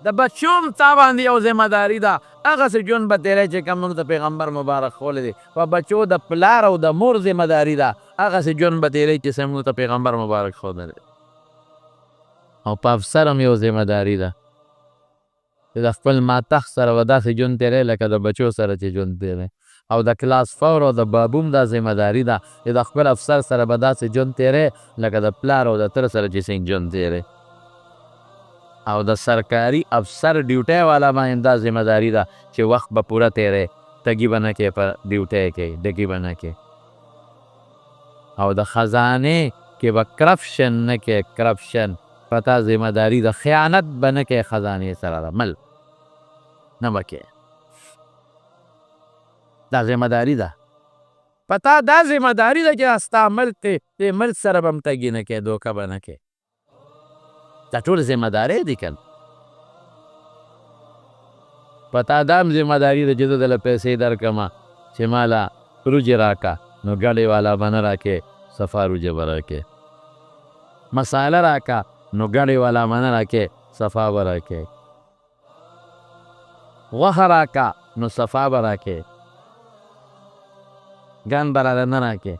د بچو هم تا باندې یو ذمهداري ده هغسې ژوند به تېری چې کوم موږ ته پیغمبر مبارک ښوولی دی په بچو د پلار او د مور ذمهداري ده هغسې ژوند به تېری چې څه موږ ته پیغمبر مبارک ښوولی دی او په افسر هم یو ذمهداري ده چې د خپل ماتښت سره به داسې ژوند تېری لکه د بچو سره چې ژوند تېری او د کلاس فور او د بابوم دا ذمهداري ده چې د خپل افسر سره به داسې ژوند تېری لکه د پلار او د تره سره چې څنګه ژوند تېری او د سرکاري افسر ډیوټۍ والا باندې دا ذمهداري ده چې وخت به پوره تېری تګي به نه کوې په ډیوټۍ کې ډګي به نه کوې او د خزانې کې به کرپشن نه کوې کرپشن په تا ذمهداري ده خیانت به نه کوې خزانې سره د مل نه به کوې دا ذمهداري ده په تا دا ذمهداري ده چې ستا ملک دی دې ملک سره به هم تګي نه کوې دوکه به نه کوې دا ټول ذمهدارۍ دي که په تا دا هم ذمهداري ده چې زه دله پیسې درکړمه چې ماله روجې راکړه نو ګډې والا به نه راکې صفا روجې به راکې مساله راکړه نو ګډې والا به نه راکې صفا به راکې غوښه راکړه نو صفا به راکې ګن به راله نه راکې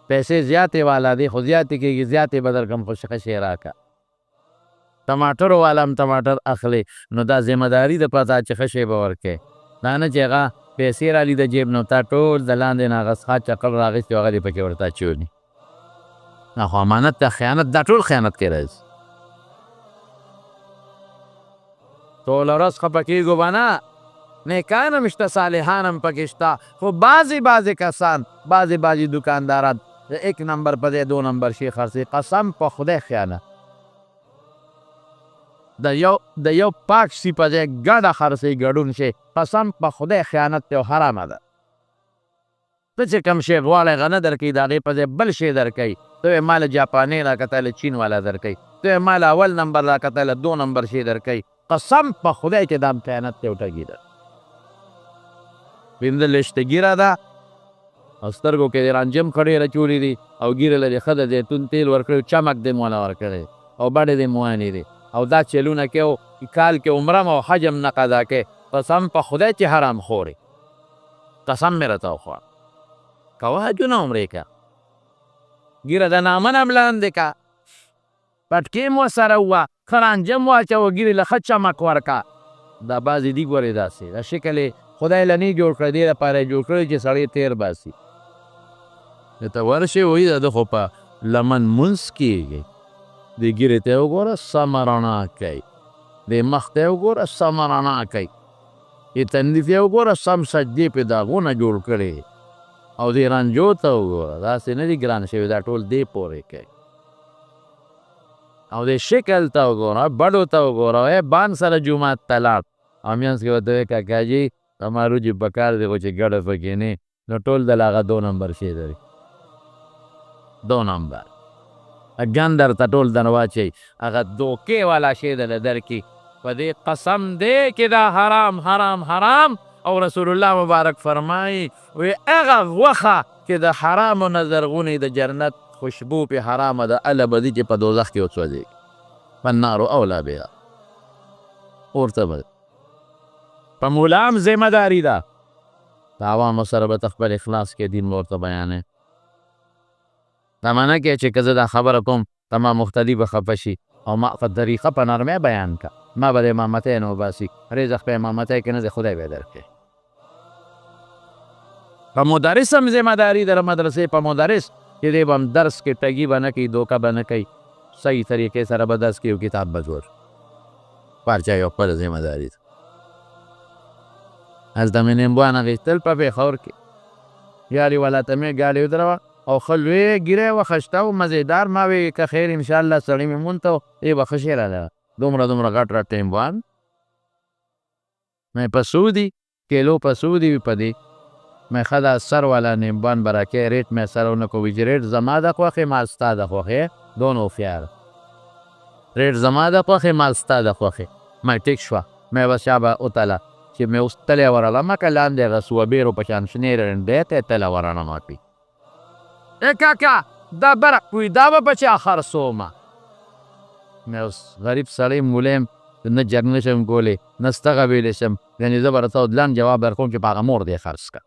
پیسې زیاتې والا دی خو زیاتې کېږي زیاتې به درکړم خو ښه شی راکړه ټماټرو والا هم ټماټر اخلي نو دا ذمهداري ده په تا چې ښه شی به ورکې دا نه چې هغه پیسې رالي د جیب نه تا ټول د لاندې نه هغه څښا چقل راغېستې هغه دې پکې ورته اچولي نه خو امانت ته خیانت دا ټول خیانت کې راځي ټوله ورځ خفه کېږو به نه نیکان هم شته صالحان هم پکې شته خو بعضې کسان بعضې دکانداران د 1 نمبر په ځای 2 نمبر شي خرڅوي قسم په خدای خیانت د یو پاک شي په ځای ګډه خرڅوي ګډون شي قسم په خدای خیانت دی او حرامه ده ته چې کوم شی غواړې هغه نه درکوي د هغې په ځای بل شی درکوي ته یې ماله جاپانۍ راکته چین والا درکوي ته یې ماله اول نمبر راکته 2 نمبر شی درکوي قسم په خدای چې دا خیانت دی او ټګي ده 15 ګیره ده او سترګو کې د رانجم کړې راچولې دي او ګیره لري ښه د زیتون تیل ورکړی چمک دې موله ورکړی او بډې دې موانې دي او دا چلونه کې او کال کې عمره او حج هم نه قضا کې قسم په خدای چې حرام خوري قسم مې راته وخوړ کوه حجونه عمرې که ګیره د نامه نه هم لاندې که پټکې مو سره ووه ښه رانجم واچوه ګیرې له ښه چمک ورکه دا بعضې دي ګورې داسې دا شکل خدای له نه جوړ کړی دې لپاره یې جوړ کړی چې سړی تیر باسي ته ورشې وایي ده خو په لمن مونځ کېږي د ګیرې ته یې وګوره سمه رڼا کوي د مخ ته یې وګوره سمه رڼا کوي د تندي ته یې وګوره سم سجدې پې داغونه جوړ کړي او د رنجو ته وګوره داسې نه دي ګران شوي دا ټول دې پورې کوي او د شکل ته وګوره بډو ته وګوره بان سره جومات ته لاړ او منځ کې ورته وایي کاکاجي زما روجې په کار دی خو چې ګډه پکې نه نو ټول دله هغه 2 نمبر شی لري 2 نمبر ګن درته ټول در واچوي هغه دوکې والا شی دله درکړي په دې قسم دی چې دا حرام حرام حرام او رسول الله مبارک فرمایي وی هغه غوښه چې د حرامو نه زرغونې د جنت خوشبو پې حرامه ده اله به دي چې په دوزخ کې وسوځېږي فالنار اولا بها اور ته به په مولا هم ذمه داري ده د عوامو سره به ته خپل اخلاص کې دین ورته بیانې دا منه کې چې که زه دا خبره کوم ته ما مختلي به خفه شي او ما په طریقه په نرمۍ بیان که ما به د امامتۍ نه وباسي رزق په امامتۍ کې نه دی خدای به یې درکړي په مدرس هم ذمه داري ده د مدرسې په مدرس چې دی به هم درس کې ټګي به نه کوي دوکه به نه کوي صحیح طریقې سره به درس کوي او کتاب به جوړ هر چا یو خپله ذمه داري ده از د منیمبوان اخیستل په پېښور کې یارې ولاته مې ګاډۍ ودروه او ښه لویې ګیره وه ښه شته و مزېدار ما وی که خیر انشاءالله سړی مې مونږ ته و ای به ښه شی راله دومره غټ راته امبوان مې په څو دي کیلو په څو دي وي په دې مې ښه دا سر والا نیمبوان به راکې ریټ مې سره ونه کو وي چې ریټ زما د خوښې مال ستا د خوښې دون هوښیار ریټ زما د خوښې مال ستا د خوښې مې ټیک شوه مې بس چا به وتله چې مې اوس تلی ورغلم که لاندې هغه سوبیرو په شان شنې رنډۍ ته یې تله ورغلم پې ای کاکا دا بره وی دا به په چا خرڅومه مې اوس غریب سړی مولی یم نه جګ نه شم کولی نه ستغه ویلی شم یعنې زه به راته ودلان جواب درکوم چې په هغه مور دی خرڅ که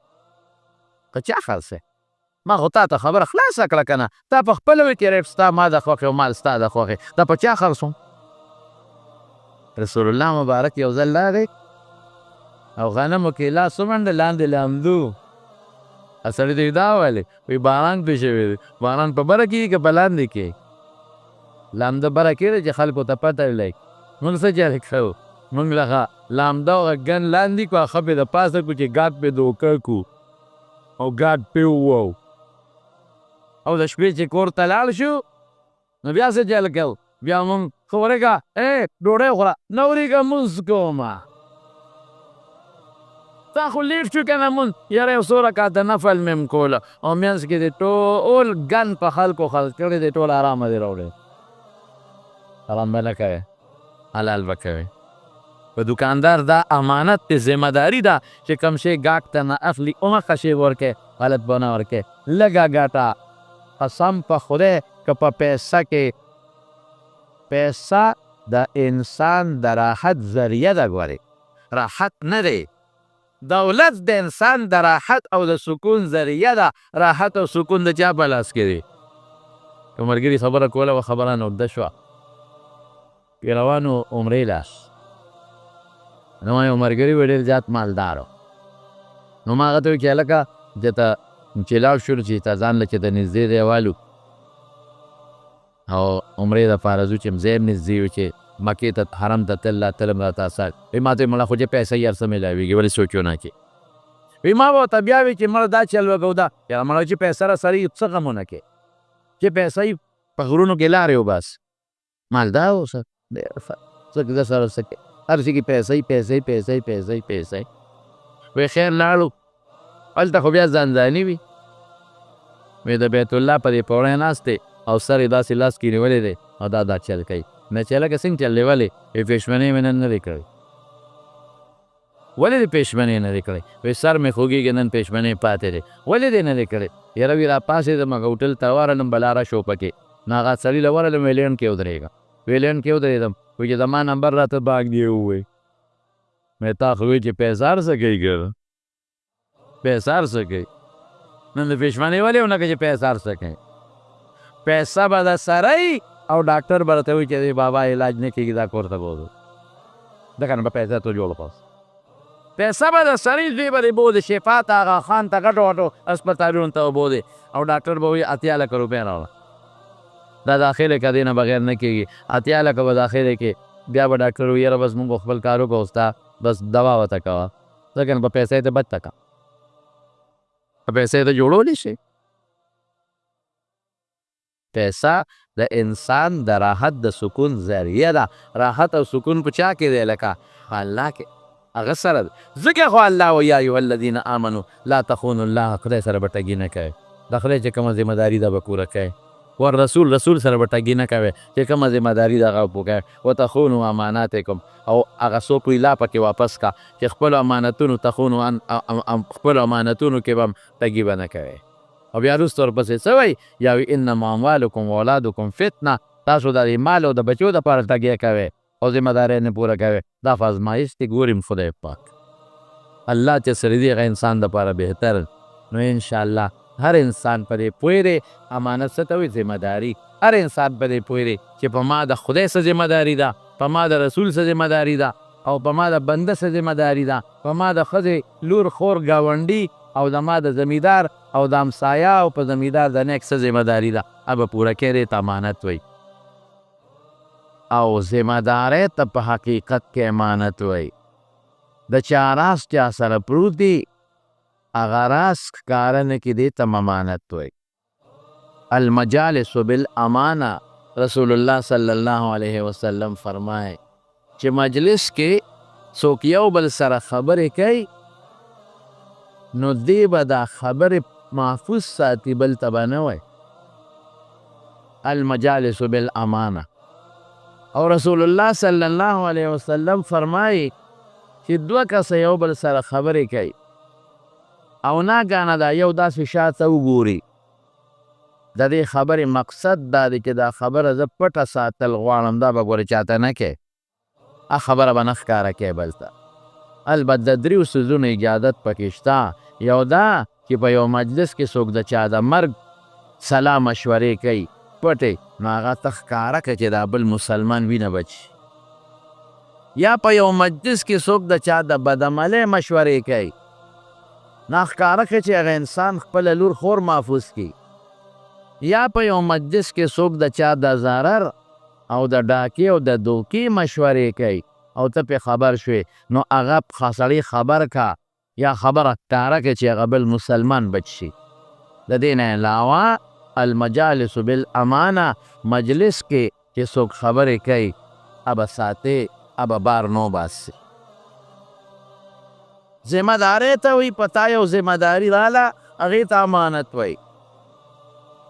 که چا خرڅی ما خو تا ته خبره خلاصه کړه که نه تا په خپله وی چې ریټ ستا ما د خوښې او مال ستا د خوښې دا په چا خرڅوم رسول الله مبارک یو ځل لاغی او غنمو کې لاس ومنډه لاندې لامدو سړي ته دا ویلې وایي باران پې شوی دی باران په بره کېږي که په لاندې کې لامده بره کېږي چې خلکو ته پته لګي موږ څه چلې کوو موږ لکه لامده او ګن لاندې کړو ښه پې د پاسه کړو چې ګاډ پې دوکه کړو او ګاډ پې ووو او د شپې چې کور ته لاړ شو نو بیا څه چل کوو بیا موږ ښه ورېږه ای ډوډۍ خوره نه ورېږه مونځ کومه تا خو لیټ شو که نه مونځ یاره یو څو رکعته نفل مې هم کوله او منځ کې دې ټول ګن په خلکو خرڅ کړی دی ټول ارامه دې راوړی حرام به نه کوې حلال به کوې په دوکاندار دا امانت دی ذمه داري ده چې کوم شی ګاټ ته نه اخلي هغه شی ورکړې غلط به نه ورکړې لږه ګټه قسم په خدای که په پیسه کې پیسه د انسان د راحت ذریعه ده ګورې راحت نه دی دولت د انسان د راحت او د سکون ذریعه ده راحت او سکون د چا په لاس کې دی که ملګري خبره کوله و خبره نه اوږده شوه روانو عمرې لاس نو ما یو ملګري و ډېر زیات مالدار و نو ما هغه ته ویل چې هلکه چې ته چې لاړ شولو چې تا ځان له چې د نږدې ځای والو او عمرې دپاره ځو چې ځای هم نږدې وي چې مکې ته حرم ته تل تلم راته اسان وایي ما ته مړه خو چې پیسه یې هر څه میلاویږي ولې سوچ ونه کړې وایي ما به ورته بیا وایي چې مړه دا چل وکړو دا یاره مړه چې پیسه را سره څه غم ونه کړې چې پیسه یې په غرونو کې لارې وباس مالدار اوسه ډېر څه ده سره څه کې هر شي کې پیسه یې پیسه یې پیسه یې پیسه یې پیسه یې وایي خیر لاړو هلته خو بیا ځانځاني وي وایي د بیت الله په دې پوړی ناست دی او سر یې داسې لاس کې نیولی دی او دا چل کوي نه چې هلکه څنګه چل دی ولې وایي پېشمنۍ مې نن نه دی کړی ولې دې پېشمنۍ نه دی کړی وایي سر مې خوږېږي نن پېشمنۍ پاتې دی ولې دې نه دی کړی یاره وایي راپاڅېدم هغه هوټل ته ورغلم بلاره شو پکې نو هغه سړي له ورغلم ویلینډ کې ودرېږم ویلینډ کې ودرېدم وایي چې زما نمبر راته باندې ووایي مې تا خو وایي چې پیسه هر څه کوي که پیسه هر څه کوي نن د پېشمنۍ ولې ونه کړه چې پیسه هر څه کوي پیسه به د سره او ډاکټر به راته وایي چې بابا علاج نه کېږي دا کور ته بوځو ځکه نو به پیسه ته جوړ کړو پیسه به د سړي دوی به دې بوځي شفا ته هغه خان ته ګټو وټو اسپتالونو ته وبوځي او ډاکټر به وایي اتیا لکه روپۍ راوړه دا داخله که دې نه بغیر نه کېږي اتیا لکه به داخله کې بیا به ډاکټر وایي یاره بس مونږ خپل کار وکړو ستا بس دوا ورته کوه ځکه نو په پیسه یې ته بد ته کړه په پیسه یې ته جوړولی شي پیسه د انسان د راحت د سکون ذریعه ده راحت او سکون په چا کې دی لکه الله کې هغه سره ده ځکه خو الله و یا ایها الذین آمنو لا تخونوا الله خدای سره به ټګي نه کوئ د خدای چې کومه ذمه داري ده به پوره کوئ ور رسول سره به ټګي نه کوئ چې کومه ذمه داري ده هغه پوره کوئ وتخونوا اماناتکم او هغه څو پیلا پکې واپس کا چې خپلو امانتونو تخونو خپلو امانتونو کې به هم ټګي به نه کوئ او بیا وروسته ورپسې څه وایي یا وایي انما اموالکم واولادکم فتنه تاسو د مال او د بچو دپاره ټګۍ کوئ او ذمه دارۍ نه پوره کوئ دا په ازمایښت کې ګوریم خدای پاک الله چې سره دی هغه انسان دپاره بهتر. نو انشاءالله هر انسان په دې پوه دی امانت څه ته وایي ذمهداري. هر انسان په دې پوه دی چې په ما د خدای څه ذمهداري ده، په ما د رسول څه ذمهداري ده، او په ما د بنده څه ذمهداري ده، په ما د ښځې لور خور ګاونډي او د ما د زمیندار او د همسایه او په زمیندار د نیک څه ذمهداري ده، هغه به پوره کوې. دې ته امانت وایي. او ذمهدارۍ ته په حقیقت کې امانت وایي. د چا راز چا سره پروت دی هغه راز ښکاره نه کړي، دې ته امانت وایي. المجالس بالامانه رسول الله صلی الله علیه وسلم فرمایي چې مجلس کې څوک یو بل سره خبرې کوي نو دی به دا خبرې محفوظ ساتي، بل ته به نه وایي. المجالس بالامانه. او رسول الله صلی الله علیه وسلم فرمایي چې دوه کسه یو بل سره خبرې کوي او ناګانه دا یو داسې شاته وګوري، د دې خبرې مقصد دا دی چې دا خبره زه پټه ساتل غواړم، دا به ګورې چاته نه کوې، هغه خبره به نه ښکاره کوې بل ته. البته د دریو څیزونو اجازت پکې شته. یو دا چې په یو مجلس کې څوک د چا د مرګ صلاح مشورې کوي پټې، نو هغه ته ښکاره کړه چې دا بل مسلمان وینه بچي. یا په یو مجلس کې څوک د چا د بدعملۍ مشورې کوي، نه ښکاره کړه چې هغه انسان خپله لور خور محفوظ کړي. یا په یو مجلس کې څوک د چا د ضرر او د ډاکې او د دوکې مشورې کوي او ته پې خبر شوې، نو هغه سړی خبر کا یا خبره ښکاره کړه چې هغه بل مسلمان بچ شي. د دې نه علاوه المجالس بالامانه، مجلس کې چې څوک خبرې کوي هغه ساتې، هغه بار نو باسي. ذمهدارۍ ته وایي په تا یو ذمهداري راله هغې ته امانت وایي.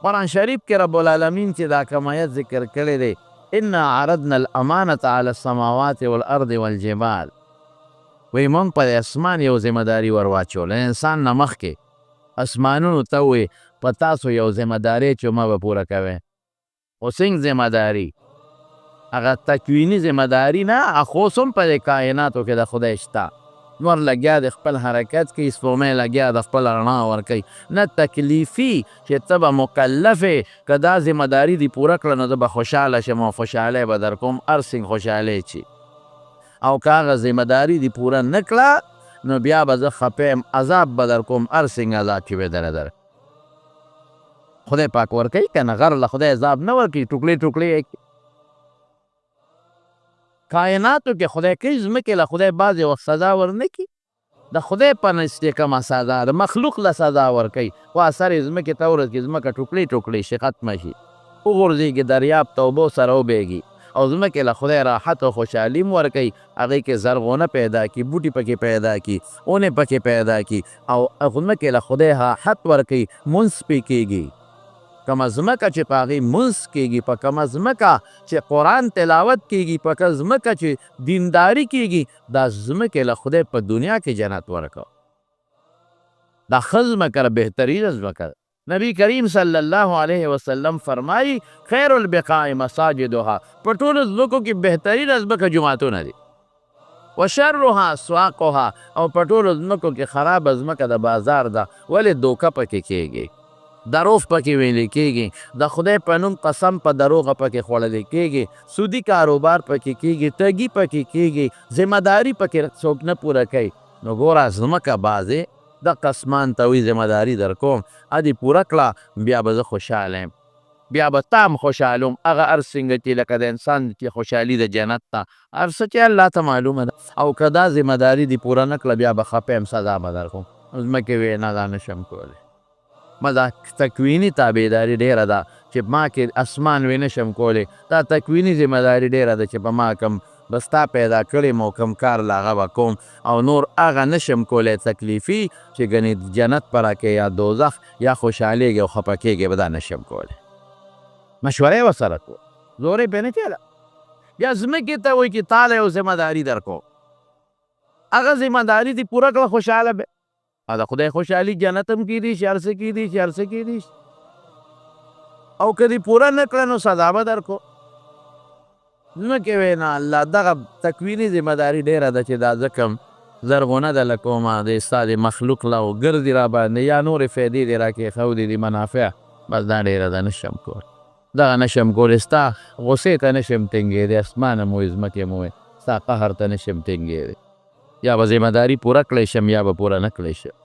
قرآن شریف کې رب العالمین چې دا کوم آیت ذکر کړی دی، انا عرضنا الامانة على السماوات والارض والجبال، وایي موږ په اسمان یو ذمهداري ور واچوله. انسان نه مخکې اسمانونو ته وایي په تاسو یو ذمهداري چې ما به پوره کوئ. خو څنګه ذمهداري؟ هغه تکویني ذمهداري نه، خو اوس هم په دې کائناتو کې د خدای شته. نور لګیا د خپل حرکت کوي، سپوږمۍ لګیا د خپل رڼا ورکوي. نه تکلیفي چې ته به مکلف یې، که دا ذمهداري دې پوره کړه نو زه به خوشحاله شم او خوشحالۍ به در کوم، هر څنګه خوشحالۍ چې. او که هغه ذمهداري دې پوره نه کړه نو بیا به زه خفه یم، عذاب به در کوم، هر څنګه عذاب چې به در خدای پاک ورکوي که نه. غر له خدای عذاب نه ورکوي، ټوکلې ټوکلې یې کائناتو کې خدای کوي، ځمکې له خدای بعضې وخت سزا ورنه کړي. د خدای په نزد کې کومه سزا ده، مخلوق له سزا ورکوي. خو اثر یې ځمکې ته ورسېږي، ځمکه ټوکلې ټوکلې شي، ختمه شي، وغورځېږي دریاب ته، اوبو سره وبهېږي. او ځمکې له خدای راحت او خوشحالي هم ورکوي، هغې کې زرغونه پیدا کړي، بوټي پکې پیدا کړي، اونې پکې پیدا کړي، او ځمکې له خدای راحت ورکوي، مونځ پې کېږي. کومه ځمکه چې په هغې مونځ کېږي، په کومه ځمکه چې قرآن تلاوت کېږي، په کومه ځمکه چې دینداري کېږي، دا ځمکې له خدای په دنیا کې جنت ورکوه. دا ښه ځمکه ده، بهترینه ځمکه ده. نبی کریم صلی الله علیه وسلم فرمایي خیر البقاع مساجدها، په ټولو ځمکو کې بهترینه ځمکه جوماتونه دي. وشرها اسواقها، او په ټولو ځمکو کې خرابه ځمکه د بازار ده. ولې دوکه پکې کېږي، دروغ پکې ویلې کېږي، د خدای په نوم قسم په دروغه پکې خوړلې کېږي، سودي کاروبار پکې کېږي، تګي پکې کېږي، ذمهداري پکې څوک نه پوره کوي. نو ګوره ځمکه بعضې د قسمان ته وي ذمهداري در کوم، ادې پوره کړه، بیا به زه خوشحاله یم، بیا به تا هم خوشحاله یم. هغه هر څنګه چې لکه د انسان چې خوشحالي د جنت ته هر څه چې الله ته معلومه ده. او که دا ذمهداري دې پوره نه کړه بیا به خفه یم، سزا به در کوم. ځمکې ویې نه، دا نشم کولی. ما دا تکویني تابعداري ډېره ده چې ما کې اسمان وی نشم کولی. دا تکویني ذمهداري ډېره ده چې په ما کوم بستا پیدا کړی مو کوم کار له هغه به کوم، او نور هغه نشم کولی تکلیفي چې ګنې جنت په راکې یا دوزخ یا خوشحالېږي او خفه کېږي به دا نشم کولی. مشوره یې ورسره کړو، زور یې پرې نه کېده. بیا ځمکې ته وایي چې تا له یو ذمهداري در کوم، هغه ذمهداري دې پوره کړه، خوشحاله به د خدای خوشحالي جنت هم کېدی شي، هر څه کېدی شي، هر څه کېدی شي. او که دې پوره نه کړه نو سزا به در کو. ځمکې وایي نه، الله دغه تکویني ذمهداري ډېره ده چې دا زه کوم، زرغونه ده لکومه د ستا د مخلوق له ګرځي را باندې یا نورې فایدې دې راکېښودې دي منافع بس دا ډېره ده نشم کول دغه نشم کولی ستا غصې ته نشم ټینګېدی اسمانه مو ځمکې مو ستا قهر ته نشم ټینګېدی یا به ذمهداري پوره کړی شم یا به پوره نه کړی شم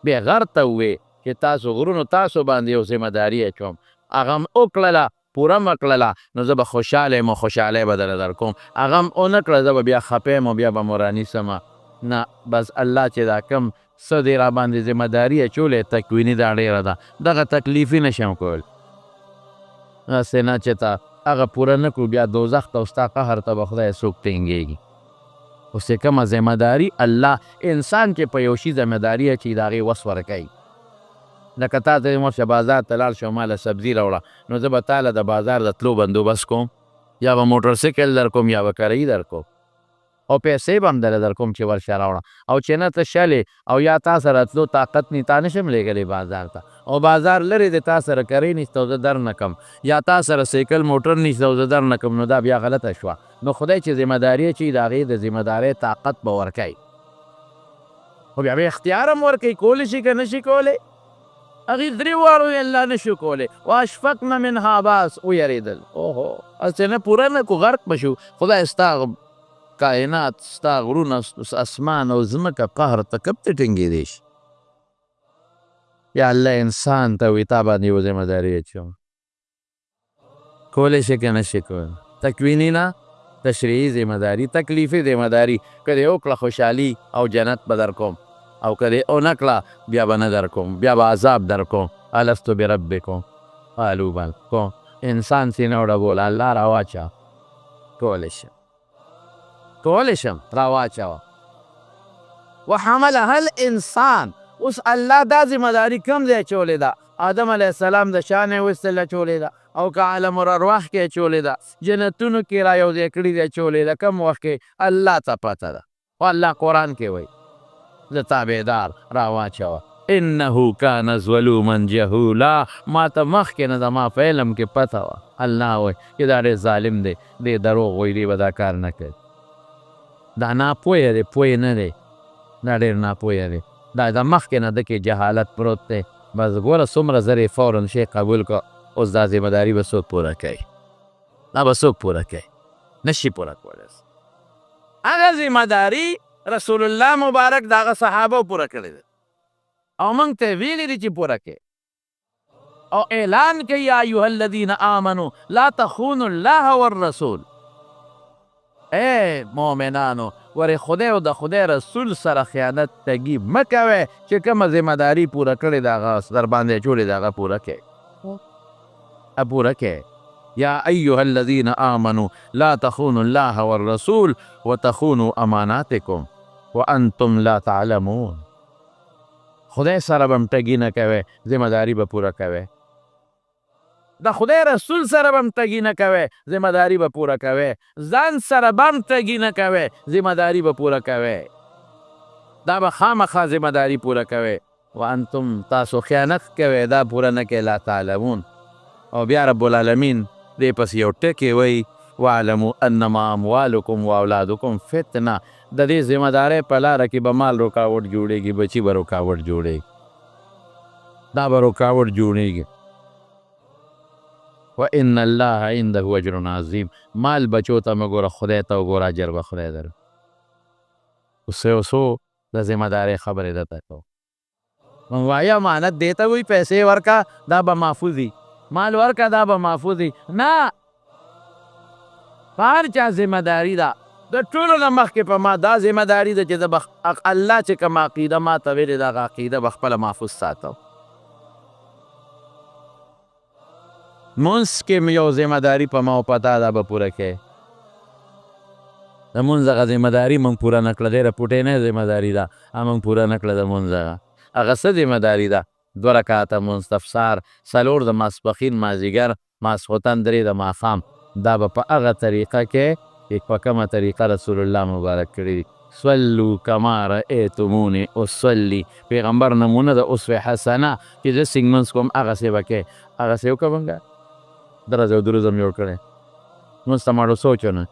بیا غر ته ووې چې تاسو غرونو تاسو باندې یو ذمهداري اچوم هغه م وکړله پوره م کړله نو زه به خوشحاله یم او خوشحالۍ به درله در کوم هغه م ونه کړه زه به بیا خفه یم او بیا به مو رانیسمه نه بس الله چې دا کم څه دی را باندې ذمهداري اچولی تکویني دا ډېره ده دغه تکلیفي نشم کول هسې نه چې ته هغه پوره نه کړو بیا دوزخ ته او ستا قهر ته به خدای څوک ټینګېږي خو چې کومه ذمهداري الله انسان چې په یو شي ذمهداري اچوي د هغې وس ورکوي لکه تا ته مه شه بازار ته لاړ شه ماله سبزي راوړه نو زه به تاله د بازار د تلو بندوبست کوم یا به موټرسایکل در کوم یا به کرایي در کوم او پیسې به هم درله در کوم چې ورشه راوړه او چې نه ته شلې او یا تا سره تلو طاقت نی تا نشم لېږلی بازار ته او بازار لرې دی تا سره کرۍ نشته او زه در نه کم یا تا سره سایکل موټر نشته او زه در نه کم نو دا بیا غلطه شوه نو خدای چې ذمهداري اچوي د هغې د ذمهدارۍ طاقت به ورکوي خو بیا به اختیار هم ورکوي کولی شي که نه شي کولی هغې درې وارو یې الله نه شو کولی واشفقن منها باس ویرېدل اوهو هسې نه پوره نه کو غرق به شو خدای ستا کائنات ستا غرونه اسمان او ځمکه قهر ته کب ته ټینګېدی شي یا الله انسان ته وایي تا باندې یو ذمهداري اچوم کولی شي که نه شي کولی تکویني نه تشریعي ذمهداري تکلیفي ذمهداري که دې وکړه خوشحالي او جنت به در کوم او که دې ونه کړه بیا به نه در کوم بیا به عذاب در کوم الستو بربکم قالو بل کوم انسان سینه وډبوله الله راواچوه کولی شم راواچوه وحملها الانسان اوس الله دا ذمهداري کوم ځای اچولې ده آدم علیه السلام د شان یې ویستل اچولې ده او که عالم الارواح کې اچولې ده جنتونو کې را یو ځای کړي ده اچولې ده کوم وخت کې الله ته پته ده خو الله قرآن کې وایي د تابعدار راواچوه انه کان ظلوما جهولا ما ته مخکې نه زما په علم کې پته وه الله وایي چې دا ډېر ظالم دی دی دروغ وایي دی به دا کار نه کوي دا ناپویه دی پوی نه دی دا ډېر ناپویه دی دا د مخکې نه ده کې جهالت پروت دی بس ګوره څومره زر یې فورا شی قبول کړه اوس دا ذمهداري به څوک پوره کوي دا به څوک پوره کوي نشي پوره کولی هغه ذمهداري رسول الله مبارک د هغه صحابه پوره کړې ده او موږ ته ویلي دي چې پوره کوي او اعلان کوي یا ایها الذین آمنوا لا تخونوا الله والرسول ای مؤمنانو ورې خدای او د خدای رسول سره خیانت تګي مه کوئ چې کومه ذمهداري پوره کړې ده هغه در باندې اچولې ده هغه پوره کوئ پوره کوئ یا ایها الذین آمنوا لا تخونوا الله والرسول وتخونوا اماناتکم وانتم لا تعلمون خدای سره به هم ټګي نه کوئ ذمهداري به پوره کوئ د خدای رسول سره به هم ټګي نه کوئ ذمهداري به پوره کوئ ځان سره به هم ټګي نه کوئ ذمهداري به پوره کوئ دا به خامخا ذمهداري پوره کوئ وانتم تاسو خیانت کوئ دا پوره نه کوئ لا تعلمون او بیا رب العالمین دې پس یو ټکی وایي واعلموا انما اموالکم واولادکم فتنه د دې ذمهدارۍ په لاره کې به مال رکاوټ جوړېږي بچي به رکاوټ جوړېږي دا به رکاوټ جوړېږي وان الله عنده اجر عظیم مال بچو ته مه ګوره خدای ته وګوره اجر به خدای در اوس یو څو د ذمهدارۍ خبرې درته کوم وایي امانت دې ته وایي پیسې ورکه دا به محفوظ وي مال ورکه دا به محفوظ وي نه په هر چا ذمهداري ده د ټولو نه مخکې په ما دا ذمهداري ده چې زه به الله چې کوم عقیده ما ته ویلې ده هغه عقیده به خپله محفوظ ساتم مونځ کې یو ذمهداري په ما پته ده به پوره کوې د مونځ هغه ذمهداري موږ پوره نه کړه ډېره پوټینۍ ذمهداري ده موږ پوره نه کړه د مونځ هغه څه ذمهداري ده 2 رکعته مونځ تفسار 4 د ماسپښین مازدیګر ماسخوتن 3 د ماښام دا به په هغه طریقه کې په کومه طریقه رسول الله مبارک کړي صلو کما رأیتمونی اصلي پیغمبر نمونه د اسوه حسنه چې زه څنګه مونځ کوم هغسې به کوې هغسې وکړه درز او دروز هم جوړ کړی مونځ ته ماړو سوچ نه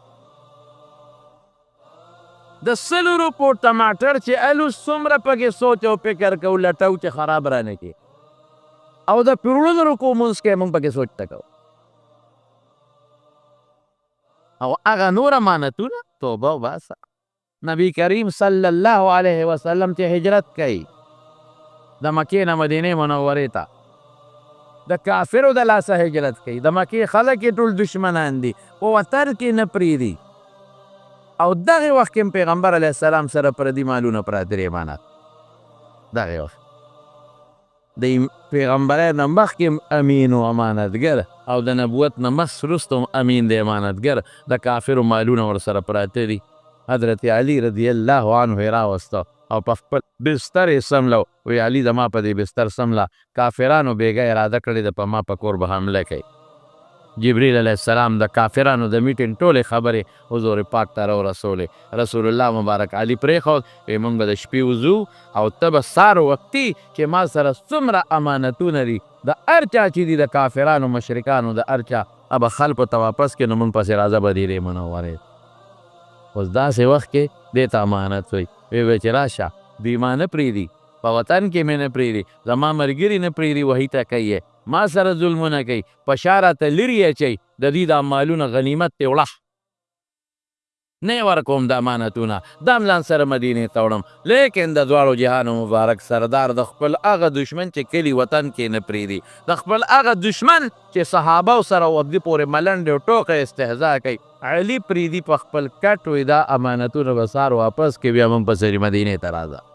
د 100 روپو ټماټر چې الو څومره پکې سوچ او فکر کوو لټو چې خراب رانه کړي او د 15 روپو مونځ کې موږ پکې سوچ ته کوو او هغه نور امانتونه توبه وباسه. نبی کریم صلی الله علیه وسلم چې هجرت کوي د مکې نه مدینې منورې ته د کافرو د لاسه هجرت کوي. د مکې خلک یې ټول دشمنان دي په وطن کې نه پرېږدي او دغه وخت کې پیغمبر علیه السلام سره پردي مالونه پراته دي امانت. دغه وخت د پیغمبرانو نه مخکې امین و امانتګر او د نبوت نه مخ وروسته امین دی امانتګر د کافرو مالونه ورسره پراته دي. حضرت علی رضی الله عنه یې راوسته او په خپل بستر یې سملو وی علي زما په دې بستر سمله کافرانو بیګا اراده کړې ده په ما په کور به حمله کوي. جبریل علیه السلام د کافرانو د میټینګ ټولې خبرې حضور پاک ته راورسولې. رسول الله مبارک علي پرېښود وی موږ به د شپې وځو او ته به سهار وختي چې ما سره څومره امانتونه دي د هر چا چې دي د کافرانو مشرکانو د هر چا به خلکو ته واپس کړي نو موږ پسې راځه مدینې منورې. اوس داسې وخت کې دې ته امانت وی وی چې راشه بیما نه پرېږدي په وطن کې مې نه پرېږدي زما ملګري نه پرېږدي وحي ته کوي ما سره ظلمونه کوي په شا راته لرې اچوي د دې دا مالونه غنیمت دی وړه نه ورکوم د امانتونه دا ځان سره مدینې ته وړم. لیکن د دواړو جهانو مبارک سردار د خپل هغه دشمن چې کلي وطن کې نه پرېږدي د خپل هغه دشمن چې صحابه سره وګدي پورې ملنډې او ټوکه استهزا کوي علي پرېږدي په خپل کټ وي دا امانتونه به سهار واپس کې بیا موږ پسې مدینې ته راځه.